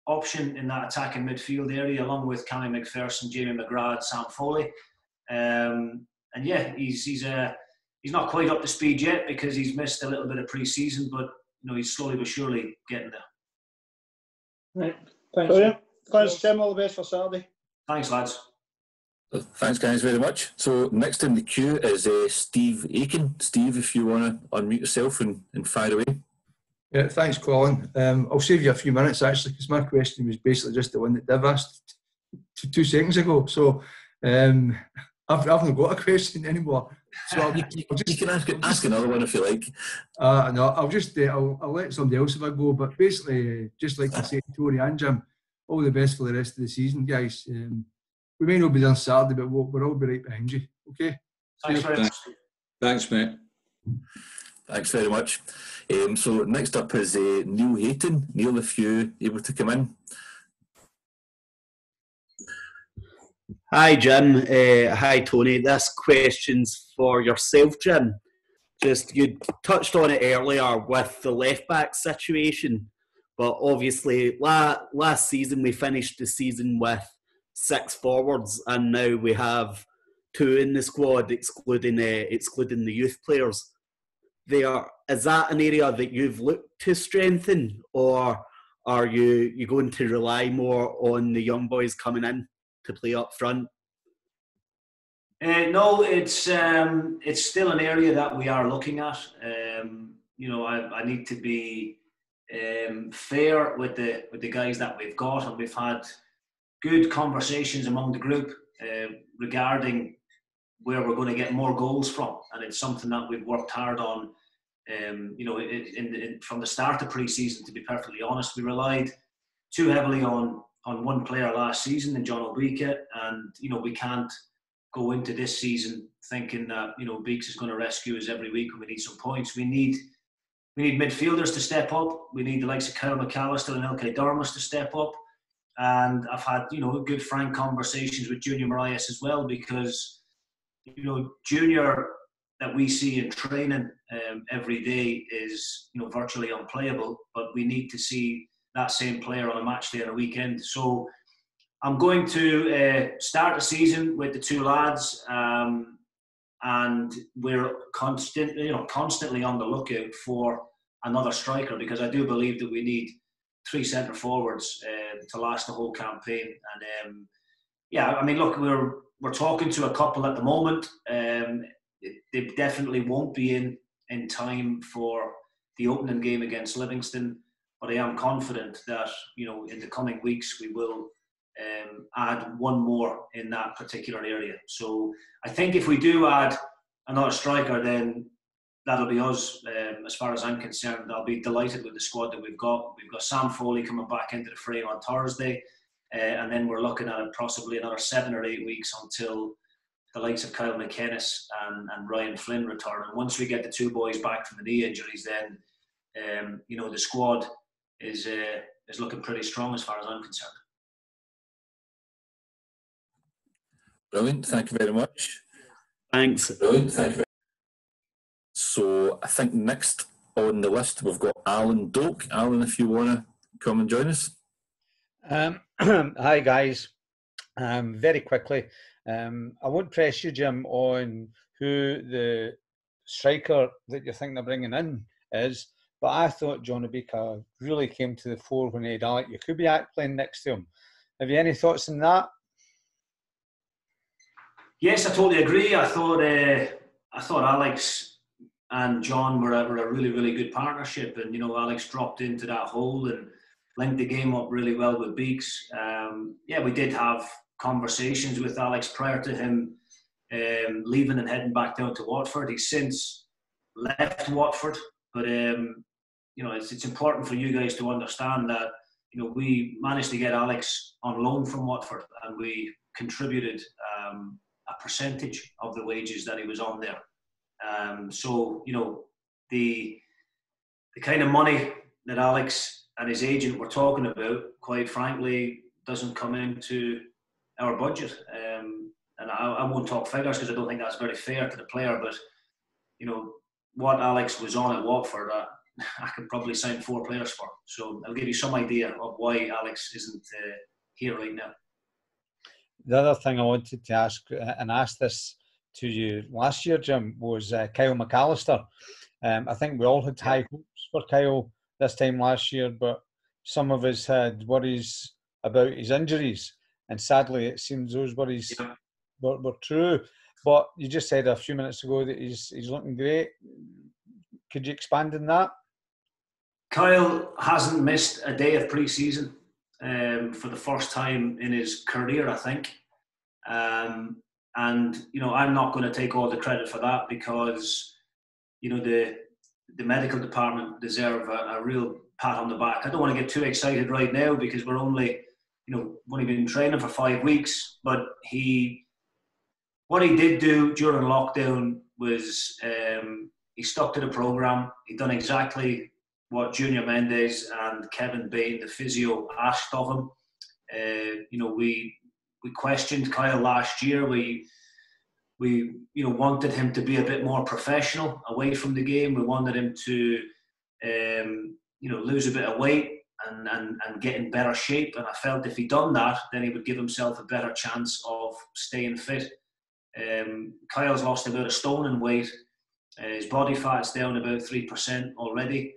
option in that attacking midfield area, along with Cammy McPherson, Jamie McGrath, Sam Foley. And yeah, he's not quite up to speed yet because he's missed a little bit of pre-season, but, he's slowly but surely getting there. Right. Thanks. Brilliant. Thanks, Jim. All the best for Saturday. Thanks, lads. Thanks, guys, very much. So next in the queue is Steve Aiken. Steve, if you want to unmute yourself and fire away. Yeah, thanks, Colin. I'll save you a few minutes, actually, because my question was basically just the one that Div asked 2 seconds ago. So I've not got a question anymore. So you can ask another one if you like. No, I'll let somebody else have a go. But basically, just like to say to Tony and Jim, all the best for the rest of the season, guys. We may not be done Saturday, but we'll all be right behind you. Okay? Thanks, mate. Thanks very much. So next up is Neil Hayton. Neil, if you're able to come in. Hi, Jim. Hi, Tony. This question's for yourself, Jim. You touched on it earlier with the left-back situation. But obviously, last season we finished the season with 6 forwards, and now we have 2 in the squad, excluding the youth players. Is that an area that you've looked to strengthen, or are you going to rely more on the young boys coming in to play up front? No, it's still an area that we are looking at. I need to be fair with the guys that we've got, and we've had good conversations among the group regarding where we're going to get more goals from, and it's something that we've worked hard on. From the start of pre-season, to be perfectly honest, we relied too heavily on one player last season in John Obika, and we can't go into this season thinking that Beeks is going to rescue us every week when we need some points. We need midfielders to step up. We need the likes of Kyle McAllister and Ilkay Dormus to step up. And I've had, good frank conversations with Junior Marias as well, because, Junior that we see in training every day is, virtually unplayable. But we need to see that same player on a match day on a weekend. So I'm going to start the season with the two lads, and we're constantly on the lookout for another striker, because I do believe that we need 3 centre forwards to last the whole campaign. And yeah, I mean, look, we're talking to a couple at the moment. They definitely won't be in time for the opening game against Livingston, but I am confident that, you know, in the coming weeks we will add one more in that particular area. So I think if we do add another striker, then that'll be us. As far as I'm concerned, I'll be delighted with the squad that we've got. We've got Sam Foley coming back into the frame on Thursday, and then we're looking at possibly another 7 or 8 weeks until the likes of Kyle McKennis and Ryan Flynn return. And once we get the two boys back from the knee injuries, then you know, the squad is looking pretty strong as far as I'm concerned. Brilliant, thank you very much. Thanks. Brilliant, thank you. So I think next on the list we've got Alan Doak. Alan, if you want to come and join us. Hi guys. Very quickly, I won't press you, Jim, on who the striker that you think they're bringing in is, but I thought John Obika really came to the fore when he had Alec Jakubiak playing next to him. Have you any thoughts on that? Yes, I totally agree. I thought Alex and John were a really, really good partnership, and you know, Alex dropped into that hole and linked the game up really well with Beeks. Yeah, we did have conversations with Alex prior to him leaving and heading back down to Watford. He's since left Watford, but you know, it's important for you guys to understand that, you know, we managed to get Alex on loan from Watford, and we contributed a percentage of the wages that he was on there. So, you know, the kind of money that Alex and his agent were talking about, quite frankly, doesn't come into our budget. And I won't talk figures because I don't think that's very fair to the player, but, you know, what Alex was on at Watford, I could probably sign 4 players for. So I'll give you some idea of why Alex isn't here right now. The other thing I wanted to ask, and asked this to you last year, Jim, was Kyle McAllister. I think we all had high hopes for Kyle this time last year, but some of us had worries about his injuries, and sadly it seems those worries were true. But you just said a few minutes ago that he's looking great. Could you expand on that? Kyle hasn't missed a day of pre-season for the first time in his career, I think. And, you know, I'm not going to take all the credit for that, because, you know, the medical department deserve a real pat on the back. I don't want to get too excited right now because we're only been training for 5 weeks. But what he did do during lockdown was he stuck to the programme. He done exactly what Junior Mendes and Kevin Bain, the physio, asked of him. You know, we questioned Kyle last year. We wanted him to be a bit more professional away from the game. We wanted him to lose a bit of weight and get in better shape. And I felt if he'd done that, then he would give himself a better chance of staying fit. Kyle's lost about 1 stone in weight. His body fat's down about 3% already.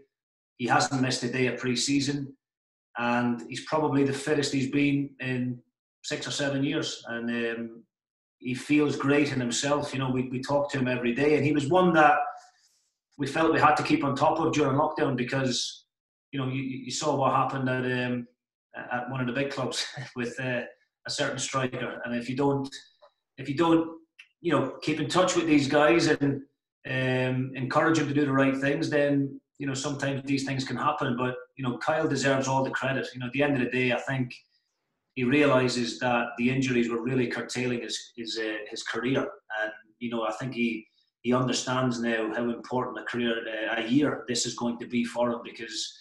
He hasn't missed a day of pre-season, and he's probably the fittest he's been in 6 or 7 years. And he feels great in himself. You know, we talk to him every day, and he was one that we felt we had to keep on top of during lockdown, because, you know, you saw what happened at one of the big clubs with a certain striker. And if you don't, you know, keep in touch with these guys and encourage them to do the right things, then, you know, sometimes these things can happen. But, you know, Kyle deserves all the credit. You know, at the end of the day, I think he realises that the injuries were really curtailing his career. And, you know, I think he understands now how important a year this is going to be for him, because,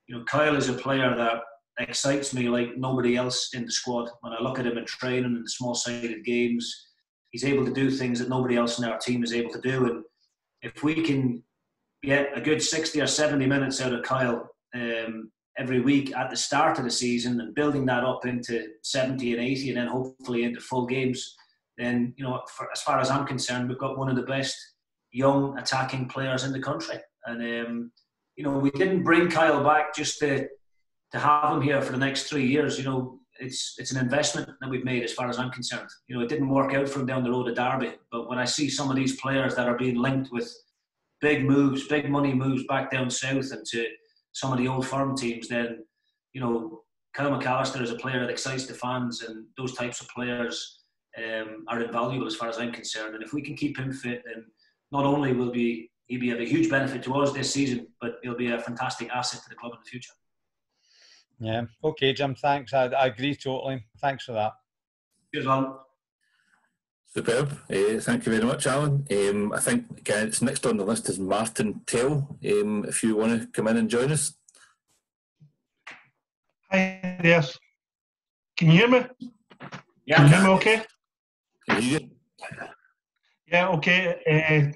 you know, Kyle is a player that excites me like nobody else in the squad. When I look at him in training and the small-sided games, he's able to do things that nobody else in our team is able to do. And if we can get a good 60 or 70 minutes out of Kyle every week at the start of the season and building that up into 70 and 80 and then hopefully into full games, then, you know, as far as I'm concerned, we've got one of the best young attacking players in the country. And, you know, we didn't bring Kyle back just to have him here for the next 3 years. You know, it's an investment that we've made as far as I'm concerned. You know, it didn't work out for him down the road at Derby, but when I see some of these players that are being linked with big moves, big money moves back down south and to some of the old firm teams, then, you know, Kyle McAllister is a player that excites the fans, and those types of players are invaluable as far as I'm concerned. And if we can keep him fit, then not only will he be of a huge benefit to us this season, but he'll be a fantastic asset to the club in the future. Yeah. Okay, Jim, thanks. I agree totally. Thanks for that. Cheers, Alan. Superb. Thank you very much, Alan. I think it's next on the list is Martin Tell. If you want to come in and join us. Hi there. Can you hear me? Yeah. Can you hear me okay? Can you hear you? Yeah, okay.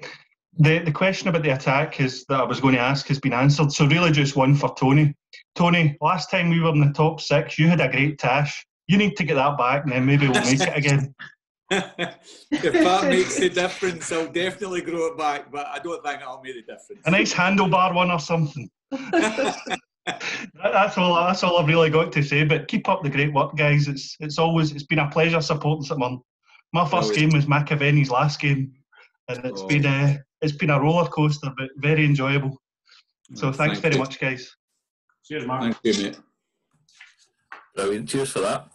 The question about the attack that I was going to ask has been answered. So really just one for Tony. Tony, last time we were in the top 6, you had a great tash. You need to get that back and then maybe we'll make it again. If that makes a difference, I'll definitely grow it back, but I don't think that'll make a difference. A nice handlebar one or something. That's all I've really got to say. But keep up the great work, guys. It's been a pleasure supporting someone. My first game was McAvenny's last game, and it's been a roller coaster, but very enjoyable. So thanks very much, guys. Cheers, Mark. Thank you, mate. Brilliant. Cheers for that.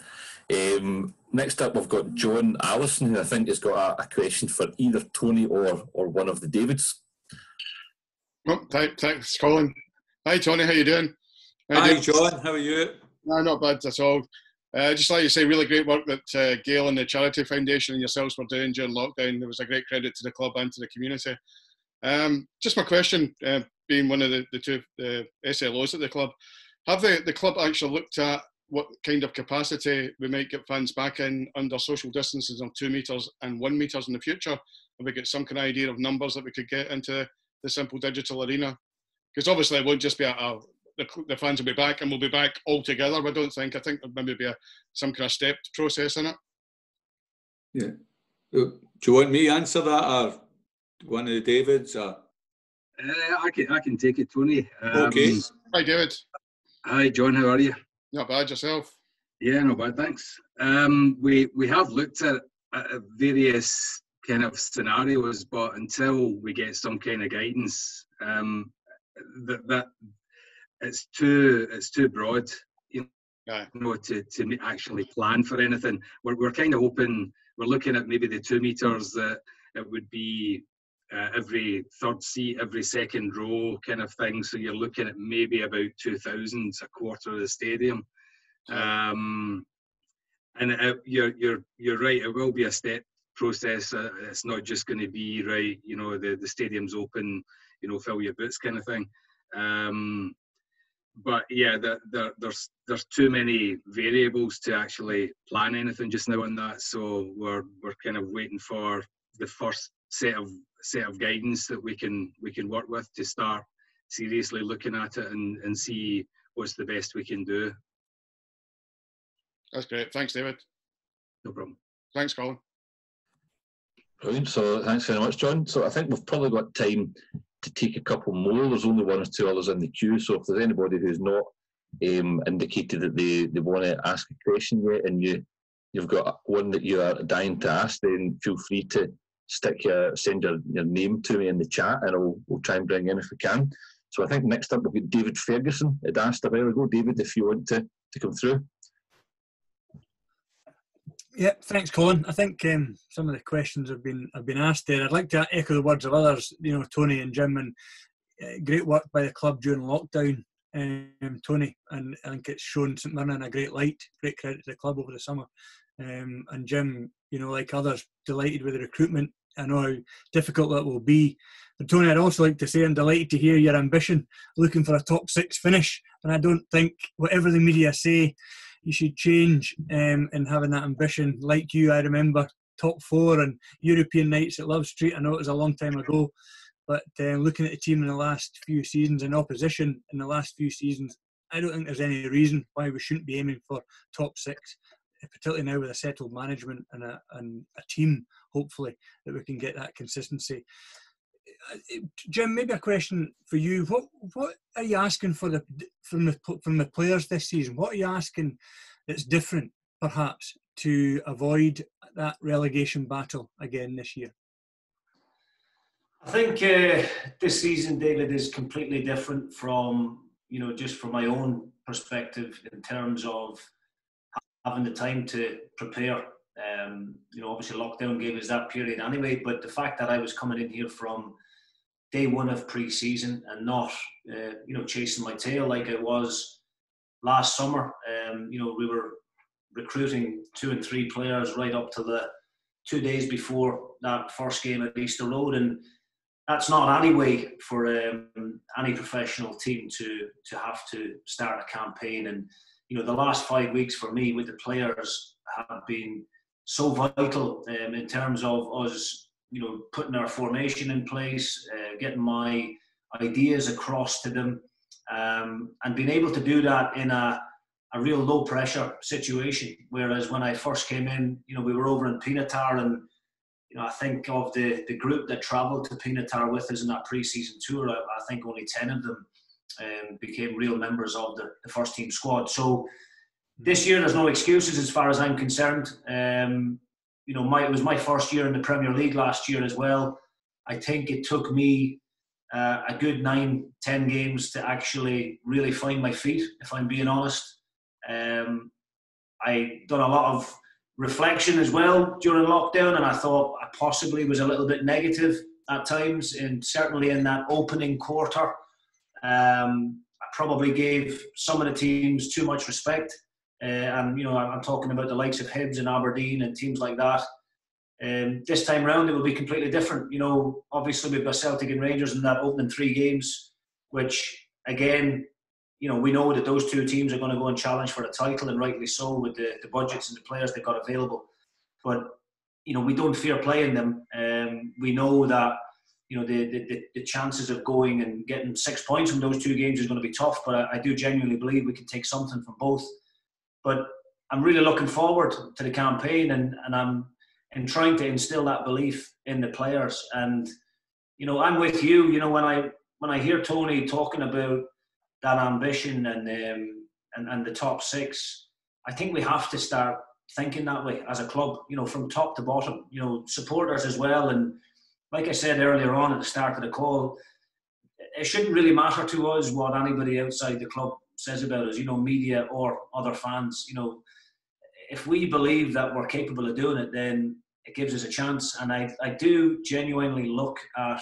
Next up, we've got John Allison, who I think has got a question for either Tony or one of the Davids. Oh, thanks, Colin. Hi, Tony. How you doing? Hi, John. How are you? No, not bad at all. Just like you say, really great work that Gail and the Charity Foundation and yourselves were doing during lockdown. It was a great credit to the club and to the community. Just my question, being one of the two SLOs at the club, have the club actually looked at what kind of capacity we might get fans back in under social distances of 2 metres and 1 metre in the future? Have we got some kind of idea of numbers that we could get into the simple digital arena? Because obviously it won't just be the fans will be back and we'll be back all together. I don't think. I think there'll maybe be some kind of stepped process in it. Yeah. Do you want me to answer that, or one of the Davids? Or? I can take it, Tony. Okay. Hi, David. Hi, John. How are you? Not bad, yourself? Yeah, not bad, thanks. We have looked at various kind of scenarios, but until we get some kind of guidance, that it's too broad, you know, to actually plan for anything. We're kind of hoping, we're looking at maybe the 2 metres, that it would be every third seat, every second row kind of thing. So you're looking at maybe about 2,000, a quarter of the stadium. And you're right, it will be a step process. It's not just going to be, right, you know, the stadium's open, you know, fill your boots kind of thing. But yeah, there's too many variables to actually plan anything just now on that. So we're kind of waiting for the first set of guidance that we can work with to start seriously looking at it and see what's the best we can do. That's great. Thanks, David. No problem. Thanks, Colin. Brilliant. So thanks very much, John. So I think we've probably got time to take a couple more. There's only 1 or 2 others in the queue. So if there's anybody who's not indicated that they want to ask a question yet, and you've got one that you are dying to ask, then feel free to send your name to me in the chat, and we'll try and bring in if we can. So I think next up we've got David Ferguson. Had asked a while ago. David, if you want to come through. Yeah, thanks, Colin. I think some of the questions have been asked there. I'd like to echo the words of others, you know, Tony and Jim, and great work by the club during lockdown, Tony. And I think it's shown St Mirren in a great light. Great credit to the club over the summer. And Jim, you know, like others, delighted with the recruitment. I know how difficult that will be. But Tony, I'd also like to say I'm delighted to hear your ambition, looking for a top 6 finish. And I don't think whatever the media say, you should change in having that ambition. Like you, I remember top 4 and European nights at Love Street. I know it was a long time ago, but looking at the team in the last few seasons and opposition in the last few seasons, I don't think there's any reason why we shouldn't be aiming for top 6, particularly now with a settled management and a team, hopefully, that we can get that consistency. Jim, maybe a question for you. What are you asking from the players this season? What are you asking that's different, perhaps, to avoid that relegation battle again this year? I think this season, David, is completely different from, just from my own perspective in terms of having the time to prepare. Obviously lockdown gave us that period anyway, but the fact that I was coming in here from day one of pre-season and not, chasing my tail like I was last summer. We were recruiting 2 and 3 players right up to the 2 days before that first game at Easter Road, and that's not any way for any professional team to have to start a campaign. And the last 5 weeks for me with the players have been so vital in terms of us, putting our formation in place, getting my ideas across to them, and being able to do that in a real low pressure situation. Whereas when I first came in, we were over in Pinatar, and I think of the group that travelled to Pinatar with us in that pre-season tour, I think only 10 of them became real members of the first team squad. So this year there's no excuses as far as I'm concerned. It was my first year in the Premier League last year as well. I think it took me a good 9-10 games to actually really find my feet, if I'm being honest. I done a lot of reflection as well during lockdown, and I thought I possibly was a little bit negative at times, and certainly in that opening quarter. I probably gave some of the teams too much respect. And I'm talking about the likes of Hibs and Aberdeen and teams like that. This time round, it will be completely different. Obviously we've got Celtic and Rangers in that opening 3 games, which again, we know that those 2 teams are going to go and challenge for the title, and rightly so, with the budgets and the players they've got available. But we don't fear playing them. We know that the chances of going and getting 6 points from those 2 games is going to be tough. But I do genuinely believe we can take something from both. But I'm really looking forward to the campaign, and I'm trying to instill that belief in the players. And I'm with you. When I hear Tony talking about that ambition and the top 6, I think we have to start thinking that way as a club. From top to bottom. Supporters as well. And like I said earlier on at the start of the call, it shouldn't really matter to us what anybody outside the club says about us, media or other fans. If we believe that we're capable of doing it, then it gives us a chance. And I do genuinely look at,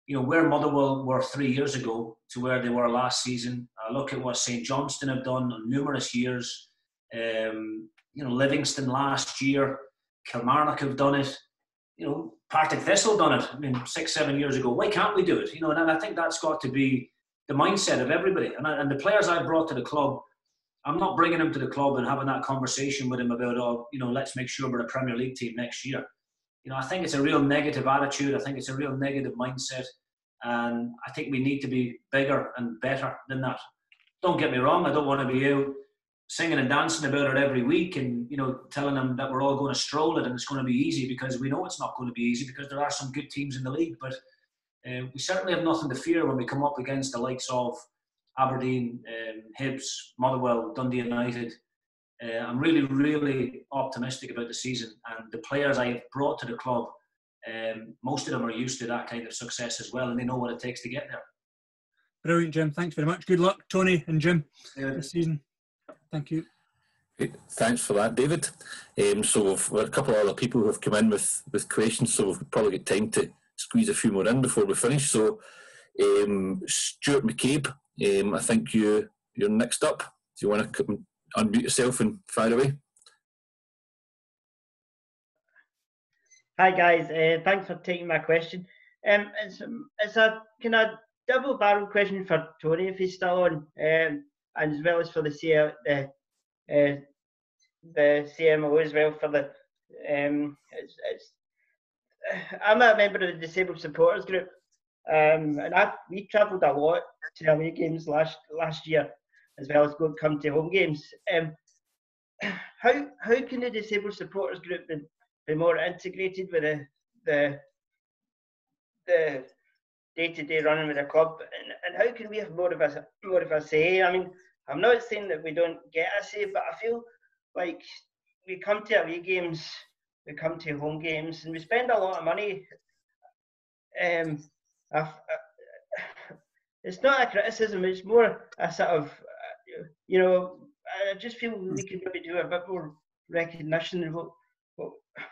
where Motherwell were 3 years ago to where they were last season. I look at what St Johnstone have done in numerous years. Livingston last year, Kilmarnock have done it. Partick Thistle done it. 6-7 years ago. Why can't we do it? And I think that's got to be the mindset of everybody. And the players I brought to the club, I'm not bringing them to the club and having that conversation with them about, let's make sure we're a Premier League team next year. I think it's a real negative attitude. I think it's a real negative mindset. And I think we need to be bigger and better than that. Don't get me wrong. I don't want to be out singing and dancing about it every week and, telling them that we're all going to stroll it and it's going to be easy, because we know it's not going to be easy, because there are some good teams in the league. But we certainly have nothing to fear when we come up against the likes of Aberdeen, Hibs, Motherwell, Dundee United. I'm really, really optimistic about the season, and the players I have brought to the club, most of them are used to that kind of success as well, and they know what it takes to get there. Brilliant, Jim. Thanks very much. Good luck, Tony and Jim, this season. Thank you. Great. Thanks for that, David. So we've got a couple of other people who have come in with questions, so we've probably got time to squeeze a few more in before we finish. So Stuart McCabe, I think you're next up. Do you want to unmute yourself and fire away? Hi guys, thanks for taking my question. It's a kind of double-barrel question for Tony if he's still on, and as well as for the CMO as well for the. I'm a member of the Disabled Supporters Group, and we travelled a lot to away games last year, as well as come to home games. How can the disabled supporters group be more integrated with the day-to-day running with the club, and how can we have more of a say? I mean, I'm not saying that we don't get a say, but I feel like we come to away games, we come to home games, and we spend a lot of money. It's not a criticism; it's more a sort of, you know, I just feel we could maybe do a bit more recognition of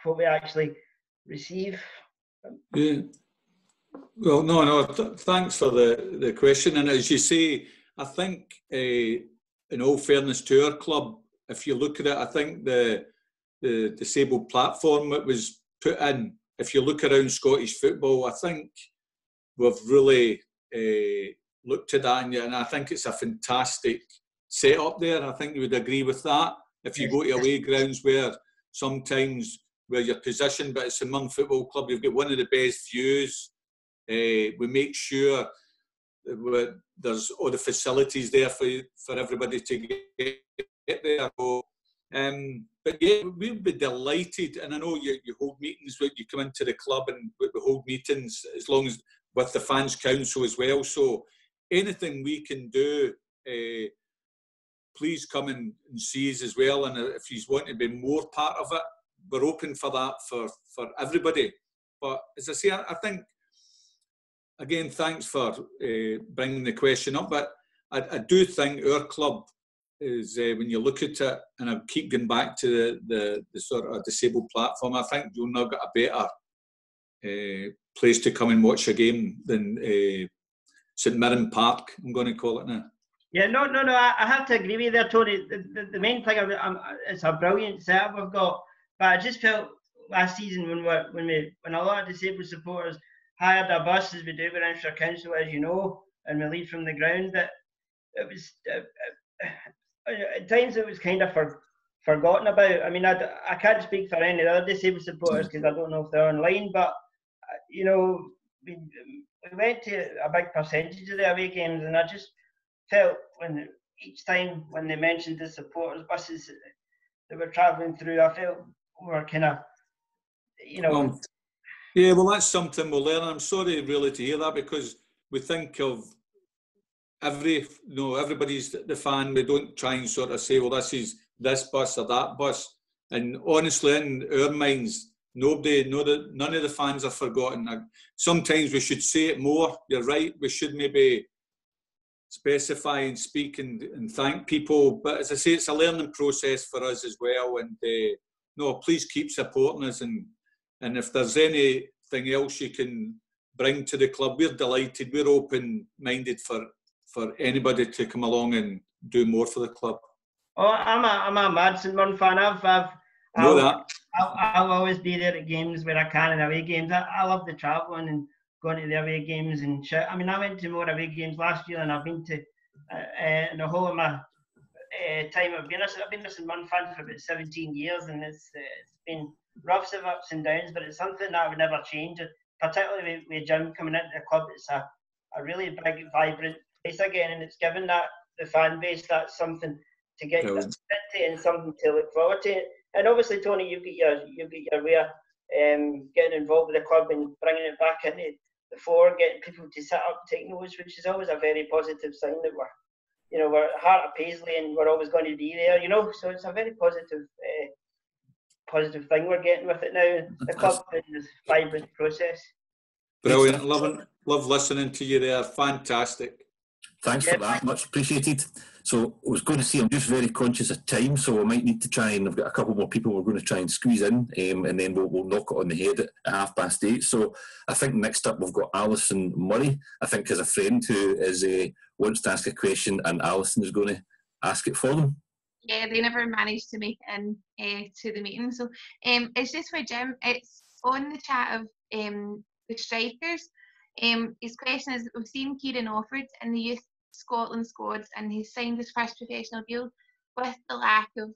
what we actually receive. Yeah. Well, no. Thanks for the question. And as you say, I think, in all fairness to our club, if you look at it, I think the disabled platform that was put in, if you look around Scottish football, I think we've really looked at that, and I think it's a fantastic setup there. I think you would agree with that. If you go to away grounds where sometimes where you're positioned, but it's a Mung Football Club, you've got one of the best views. We make sure that there's all the facilities there for everybody to get there. But yeah, we'd be delighted, and I know you hold meetings when you come into the club, and we hold meetings as long as with the fans council as well. So anything we can do, please come and see us as well. And if you want to be more part of it, we're open for that for everybody. But as I say, I think, again, thanks for bringing the question up. But I do think our club is, when you look at it, and I keep going back to the sort of disabled platform, I think you'll now got a better place to come and watch a game than St Mirren Park, I'm going to call it now. Yeah, no. I have to agree with you there, Tony. The main thing, it's a brilliant setup we've got. But I just felt last season when a lot of disabled supporters hired a bus, as we do with Hampshire Council, as you know, and we leave from the ground, that it was at times it was kind of forgotten about. I mean, I can't speak for any other disabled supporters because I don't know if they're online, but you know, we went to a big percentage of the away games, and I just felt each time when they mentioned the supporters buses that were travelling through, I felt we were kind of, you know. Yeah, well, that's something we'll learn. I'm sorry really to hear that, because we think of everybody's the fan. We don't try and sort of say, well, this is this bus or that bus. And honestly, in our minds, none of the fans are forgotten. Sometimes we should say it more. You're right. We should maybe specify and speak and thank people. But as I say, it's a learning process for us as well. And no, please keep supporting us. And if there's anything else you can bring to the club, we're delighted. We're open-minded for anybody to come along and do more for the club. Oh, I'm a mad St Mirren fan. I'll always be there at games where I can, and away games. I love the travelling and going to the away games and shit. I mean, I went to more away games last year than I've been to in the whole of my time. I've been a St Mirren fan for about 17 years, and it's been rough ups and downs, but it's something that I would never change. Particularly with Jim coming into the club, it's a really big, vibrant place again, and it's given that the fan base that's something to get into and something to look forward to. And obviously, Tony, you've got your way of getting involved with the club and bringing it back into the fore, getting people to sit up, take notes, which is always a very positive sign that we're heart of Paisley and we're always going to be there, you know. So it's a very positive thing we're getting with it now. The club in this vibrant process. Brilliant. Love listening to you there. Fantastic. Thanks for that. Much appreciated. So I was going to say, I'm just very conscious of time, so I might need to try and, I've got a couple more people we're going to try and squeeze in, and then we'll knock it on the head at 8:30. So I think next up we've got Alison Murray, I think, as a friend who wants to ask a question, and Alison is going to ask it for them. Yeah, they never managed to make it in to the meeting. So it's just for Jim. It's on the chat of the strikers. His question is, we've seen Kieran Offord in the Youth Scotland squad, and he's signed his first professional deal. With the lack of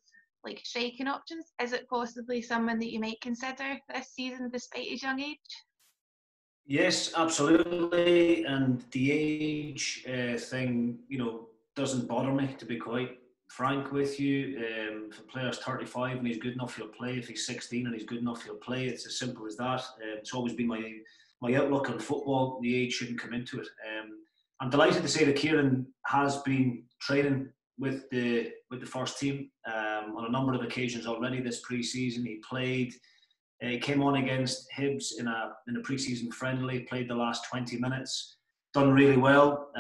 striking options, is it possibly someone that you might consider this season despite his young age? Yes, absolutely. And the age thing, you know, doesn't bother me, to be quite frank with you. If a player's 35 and he's good enough, he'll play. If he's 16 and he's good enough, he'll play. It's as simple as that. It's always been my outlook on football. The age shouldn't come into it. I'm delighted to say that Kieran has been training with the first team on a number of occasions already this pre-season. He played. He came on against Hibs in a pre-season friendly. Played the last 20 minutes. Done really well.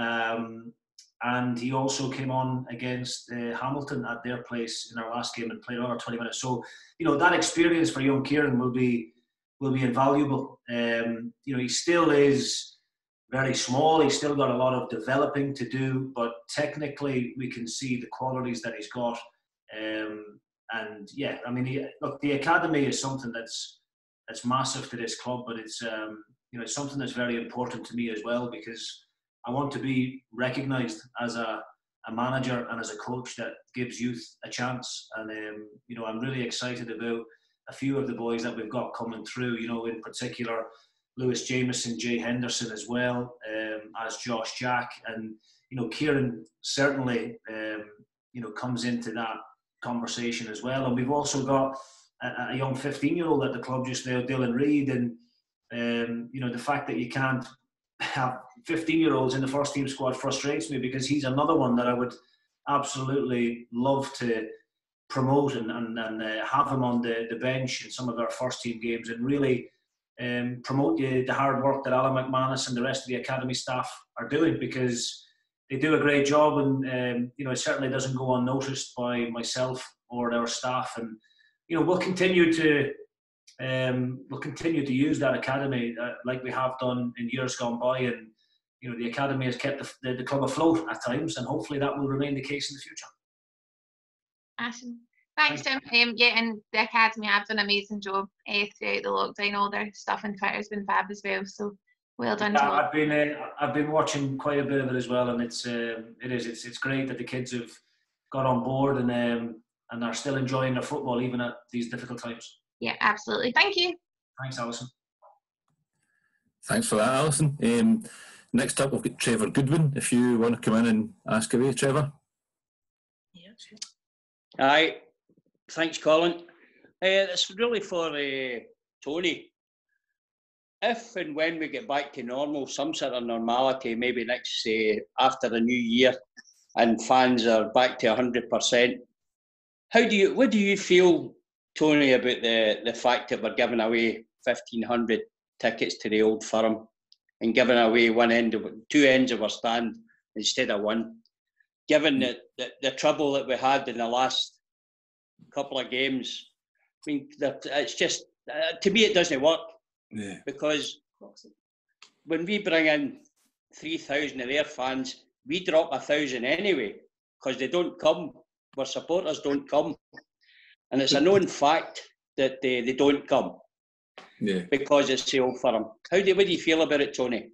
And he also came on against Hamilton at their place in our last game and played another 20 minutes. So, that experience for young Kieran will be invaluable. He still is very small. He's still got a lot of developing to do, but technically we can see the qualities that he's got. Look, the academy is something that's massive to this club, but it's it's something that's very important to me as well, because I want to be recognised as a manager and as a coach that gives youth a chance. And I'm really excited about a few of the boys that we've got coming through. In particular, Lewis Jameson, Jay Henderson as well, as Josh Jack, and Kieran certainly comes into that conversation as well. And we've also got a young 15-year-old at the club just now, Dylan Reid, and the fact that you can't have 15-year-olds in the first team squad frustrates me, because he's another one that I would absolutely love to promote and have him on the bench in some of our first team games, and really promote the hard work that Alan McManus and the rest of the academy staff are doing, because they do a great job, and it certainly doesn't go unnoticed by myself or our staff. And we'll continue to use that academy like we have done in years gone by, and the academy has kept the club afloat at times, and hopefully that will remain the case in the future. Awesome. Thanks, Jim. And the academy have done an amazing job throughout the lockdown. All their stuff on Twitter has been fab as well. So well done. I've been watching quite a bit of it as well, and it's great that the kids have got on board and are still enjoying their football even at these difficult times. Yeah, absolutely. Thank you. Thanks, Alison. Thanks for that, Alison. Next up, we've got Trevor Goodwin. If you want to come in and ask away, Trevor. Yeah, sure. Aye. Thanks, Colin. It's really for Tony. If and when we get back to normal, some sort of normality, maybe next after the new year, and fans are back to 100%, what do you feel, Tony, about the fact that we're giving away 1,500 tickets to the Old Firm and giving away two ends of our stand instead of one? Given the trouble that we had in the last couple of games, I mean, it's just to me it doesn't work. Yeah. Because when we bring in 3,000 of their fans, we drop 1,000 anyway, because they don't come. Our supporters don't come, and it's a known fact that they don't come. Yeah. Because it's the Old Firm. What do you feel about it, Tony?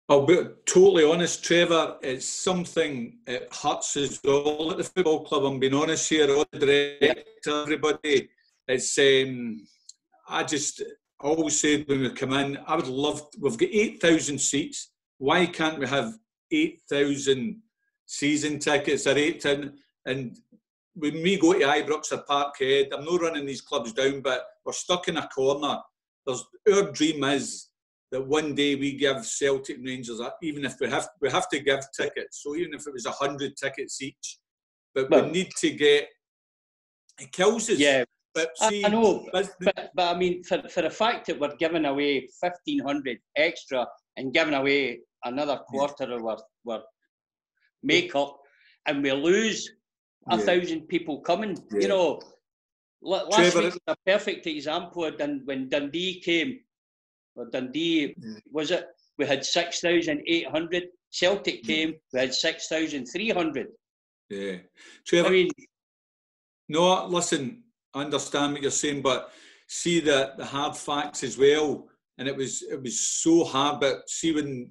I'll be totally honest, Trevor. It's something, it hurts as well at the football club. I'm being honest here, all the director, everybody. It's I always said when we come in, I would love. We've got 8,000 seats. Why can't we have 8,000 season tickets or 8,000? And when we go to Ibrox or Parkhead, I'm not running these clubs down, but we're stuck in a corner. Our dream is that one day we give Celtic and Rangers, even if we have to give tickets. So even if it was 100 tickets each, but we need to get. It kills us. Yeah, but see, I know. But I mean, for the fact that we're giving away 1,500 extra and giving away another quarter of our makeup, and we lose 1,000 people coming, last week's a perfect example of when Dundee came. Or Dundee, was it? We had 6,800. Celtic came, we had 6,300. Yeah. Trevor, I mean, no, listen, I understand what you're saying, but see the hard facts as well. And it was so hard, but see when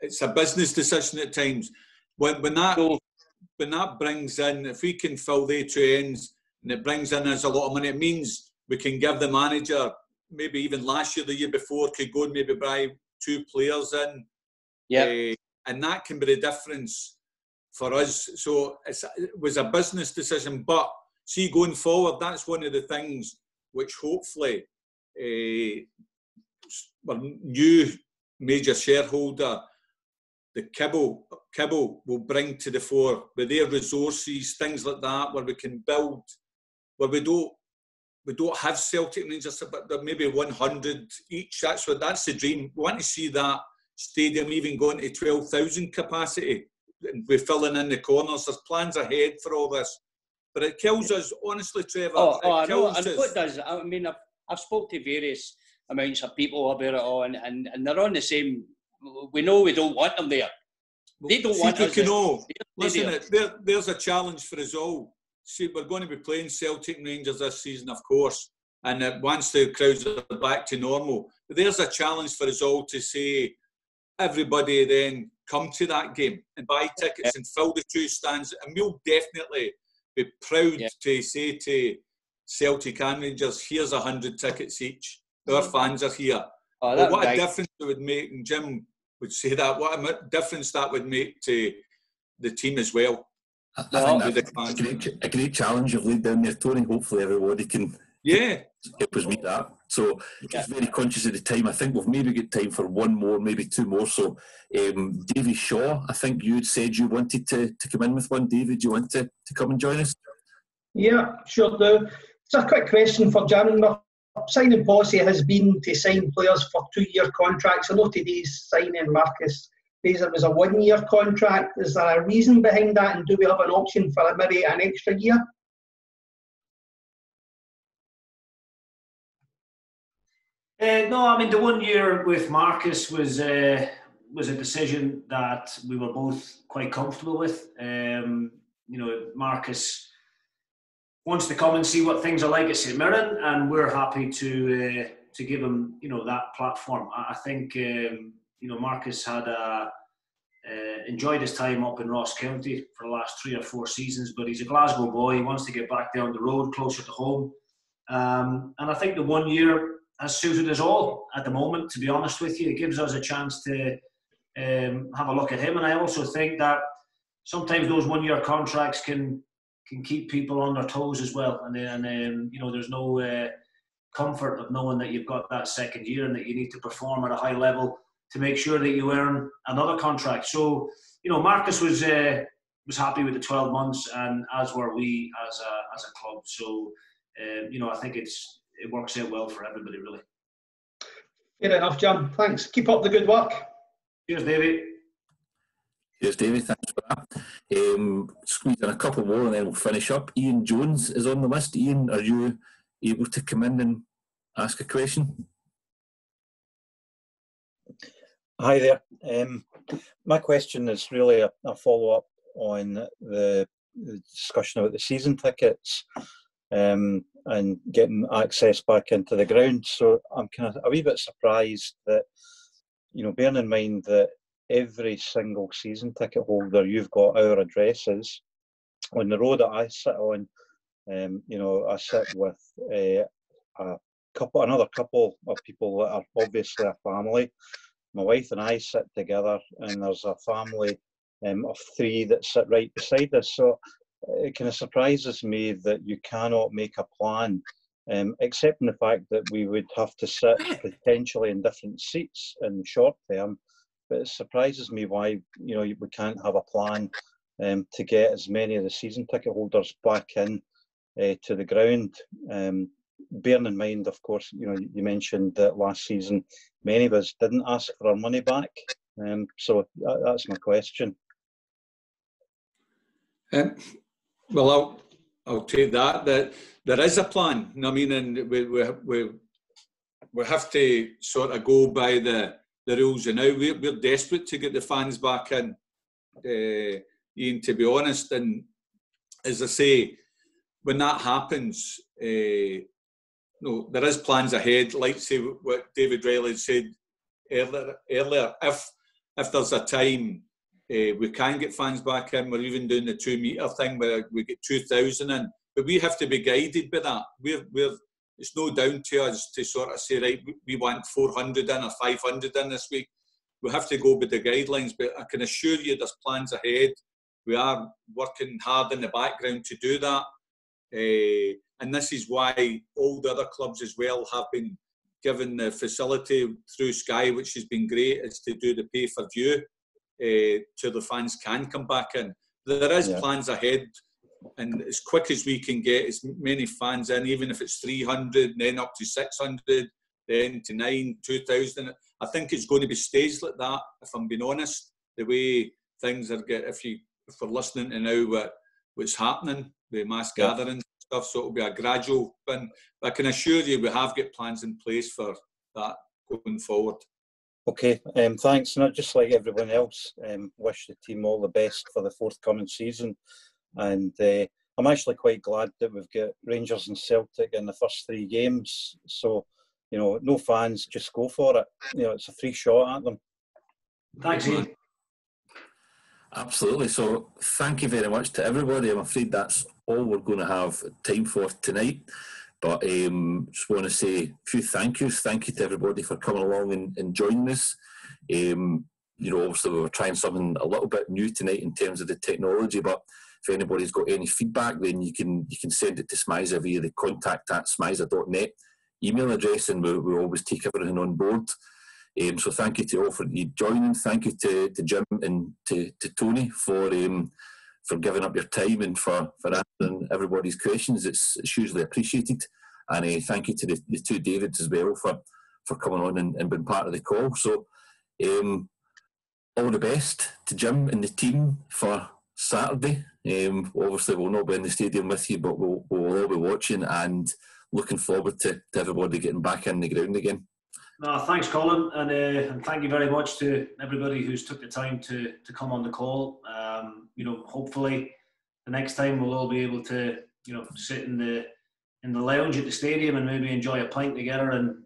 it's a business decision at times. When that brings in, if we can fill the two ends and it brings in us a lot of money, it means we can give the manager. Maybe even last year, the year before, could go and maybe buy 2 players in. Yeah. And that can be the difference for us. So it was a business decision. But see, going forward, that's one of the things which hopefully our new major shareholder, the Kibble will bring to the fore with their resources, things like that, where we can build, where we don't have Celtic Rangers, but there maybe 100 each. That's the dream. We want to see that stadium even going to 12,000 capacity. We're filling in the corners. There's plans ahead for all this, but it kills us, honestly, Trevor. I know it does. I mean, I've spoke to various amounts of people about it all, and they're on the same. We know we don't want them there. They don't want us there. Listen, there's a challenge for us all. See, we're going to be playing Celtic Rangers this season, of course, and once the crowds are back to normal, but there's a challenge for us all to say, everybody then come to that game and buy tickets and fill the two stands, and we'll definitely be proud to say to Celtic and Rangers, here's 100 tickets each. Our fans are here. But what a difference it would make, and Jim would say that, what a difference that would make to the team as well. I think that's a great challenge you've laid down there, Tony. Hopefully everybody can help us meet that. So just very conscious of the time. I think we've maybe got time for one more, maybe two more. So Davy Shaw, I think you had said you wanted to come in with one. David, do you want to come and join us? Yeah, sure do. It's a quick question for Jim. Our signing policy has been to sign players for 2-year contracts. I know today's signing, Marcus Fraser, was a 1-year contract. Is there a reason behind that, and do we have an option for maybe an extra year? No, I mean, the 1 year with Marcus was a decision that we were both quite comfortable with. Marcus wants to come and see what things are like at St Mirren, and we're happy to give him, that platform. I think, Marcus had enjoyed his time up in Ross County for the last 3 or 4 seasons, but he's a Glasgow boy. He wants to get back down the road, closer to home. And I think the 1 year has suited us all at the moment, to be honest with you. It gives us a chance to have a look at him. And I also think that sometimes those 1-year contracts can keep people on their toes as well. And there's no comfort of knowing that you've got that second year and that you need to perform at a high level to make sure that you earn another contract. So, Marcus was happy with the 12 months, and as were we as a club. So, I think it works out well for everybody, really. Fair enough, Jim. Thanks. Keep up the good work. Cheers, Davey. Cheers, Davey. Thanks for that. Squeeze in a couple more and then we'll finish up. Ian Jones is on the list. Ian, are you able to come in and ask a question? Hi there. My question is really a follow-up on the discussion about the season tickets and getting access back into the ground. So I'm kind of a wee bit surprised that, bearing in mind that every single season ticket holder, you've got our addresses. On the road that I sit on, I sit with another couple of people that are obviously a family. My wife and I sit together, and there's a family of 3 that sit right beside us. So it kind of surprises me that you cannot make a plan, except in the fact that we would have to sit potentially in different seats in short term. But it surprises me why we can't have a plan to get as many of the season ticket holders back in to the ground. Bearing in mind, of course, you mentioned that last season many of us didn't ask for our money back. So that's my question. Well, I'll take that. That there is a plan. I mean, and we have to sort of go by the rules. And now we're desperate to get the fans back in, Ian, to be honest. And as I say, when that happens, there is plans ahead. Like say what David Riley said earlier. If there's a time we can get fans back in, we're even doing the 2 metre thing where we get 2,000 in. But we have to be guided by that. It's no down to us to sort of say, right, we want 400 in or 500 in this week. We have to go with the guidelines. But I can assure you there's plans ahead we are working hard in the background to do that. And this is why all the other clubs as well have been given the facility through Sky, which has been great, is to do the pay-per-view till the fans can come back in. There is plans ahead, and as quick as we can get as many fans in, even if it's 300, then up to 600, then to 2,000. I think it's going to be staged like that, if I'm being honest, the way things are getting, if we're listening to now what's happening, the mass gatherings and stuff, so it'll be a gradual thing. But I can assure you we have got plans in place for that going forward. Okay, thanks. And I'd just like everyone else, wish the team all the best for the forthcoming season. And I'm actually quite glad that we've got Rangers and Celtic in the first 3 games. So, you know, no fans, just go for it. You know, it's a free shot at them. Thanks, Ian. Absolutely. So thank you very much to everybody. I'm afraid that's all we're going to have time for tonight. But just want to say a few thank yous. Thank you to everybody for coming along and joining us. You know, obviously we were trying something a little bit new tonight in terms of the technology, but if anybody's got any feedback, then you can send it to SMiSA via the contact@smisa.net email address, and we'll always take everything on board. So thank you to all for you joining. Thank you to Jim and to Tony for giving up your time and for answering everybody's questions. It's hugely appreciated. And thank you to the 2 Davids as well for coming on and being part of the call. So all the best to Jim and the team for Saturday. Obviously we'll not be in the stadium with you, but we'll all be watching and looking forward to everybody getting back in the ground again. No, thanks, Colin, and thank you very much to everybody who's took the time to come on the call. You know, hopefully the next time we'll all be able to, you know, sit in the lounge at the stadium and maybe enjoy a pint together and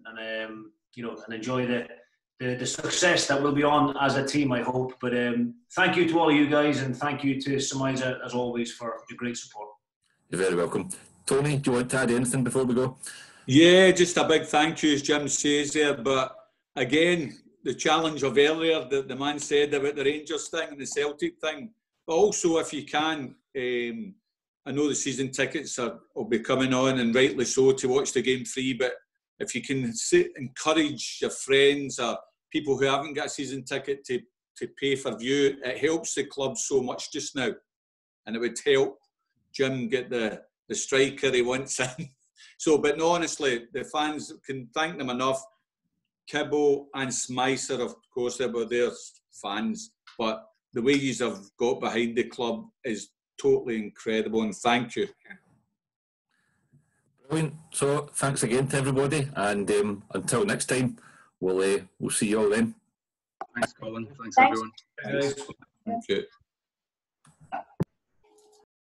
you know, and enjoy the success that we'll be on as a team, I hope. But thank you to all of you guys, and thank you to SMiSA as always for your great support. You're very welcome. Tony, do you want to add anything before we go? Yeah, just a big thank you, as Jim says there. But again, the challenge of earlier, the man said about the Rangers thing and the Celtic thing. But also, if you can, I know the season tickets will be coming on, and rightly so, to watch the game free. But if you can encourage your friends or people who haven't got a season ticket to pay for view, it helps the club so much just now. And it would help Jim get the striker he wants in. So, but no, honestly, the fans can thank them enough. Kibbo and SMiSA, of course, they were their fans. But the way you have got behind the club is totally incredible, and thank you. Brilliant. So, thanks again to everybody, and until next time, we'll see you all then. Thanks, Colin. Thanks, Thanks. everyone. Thank you.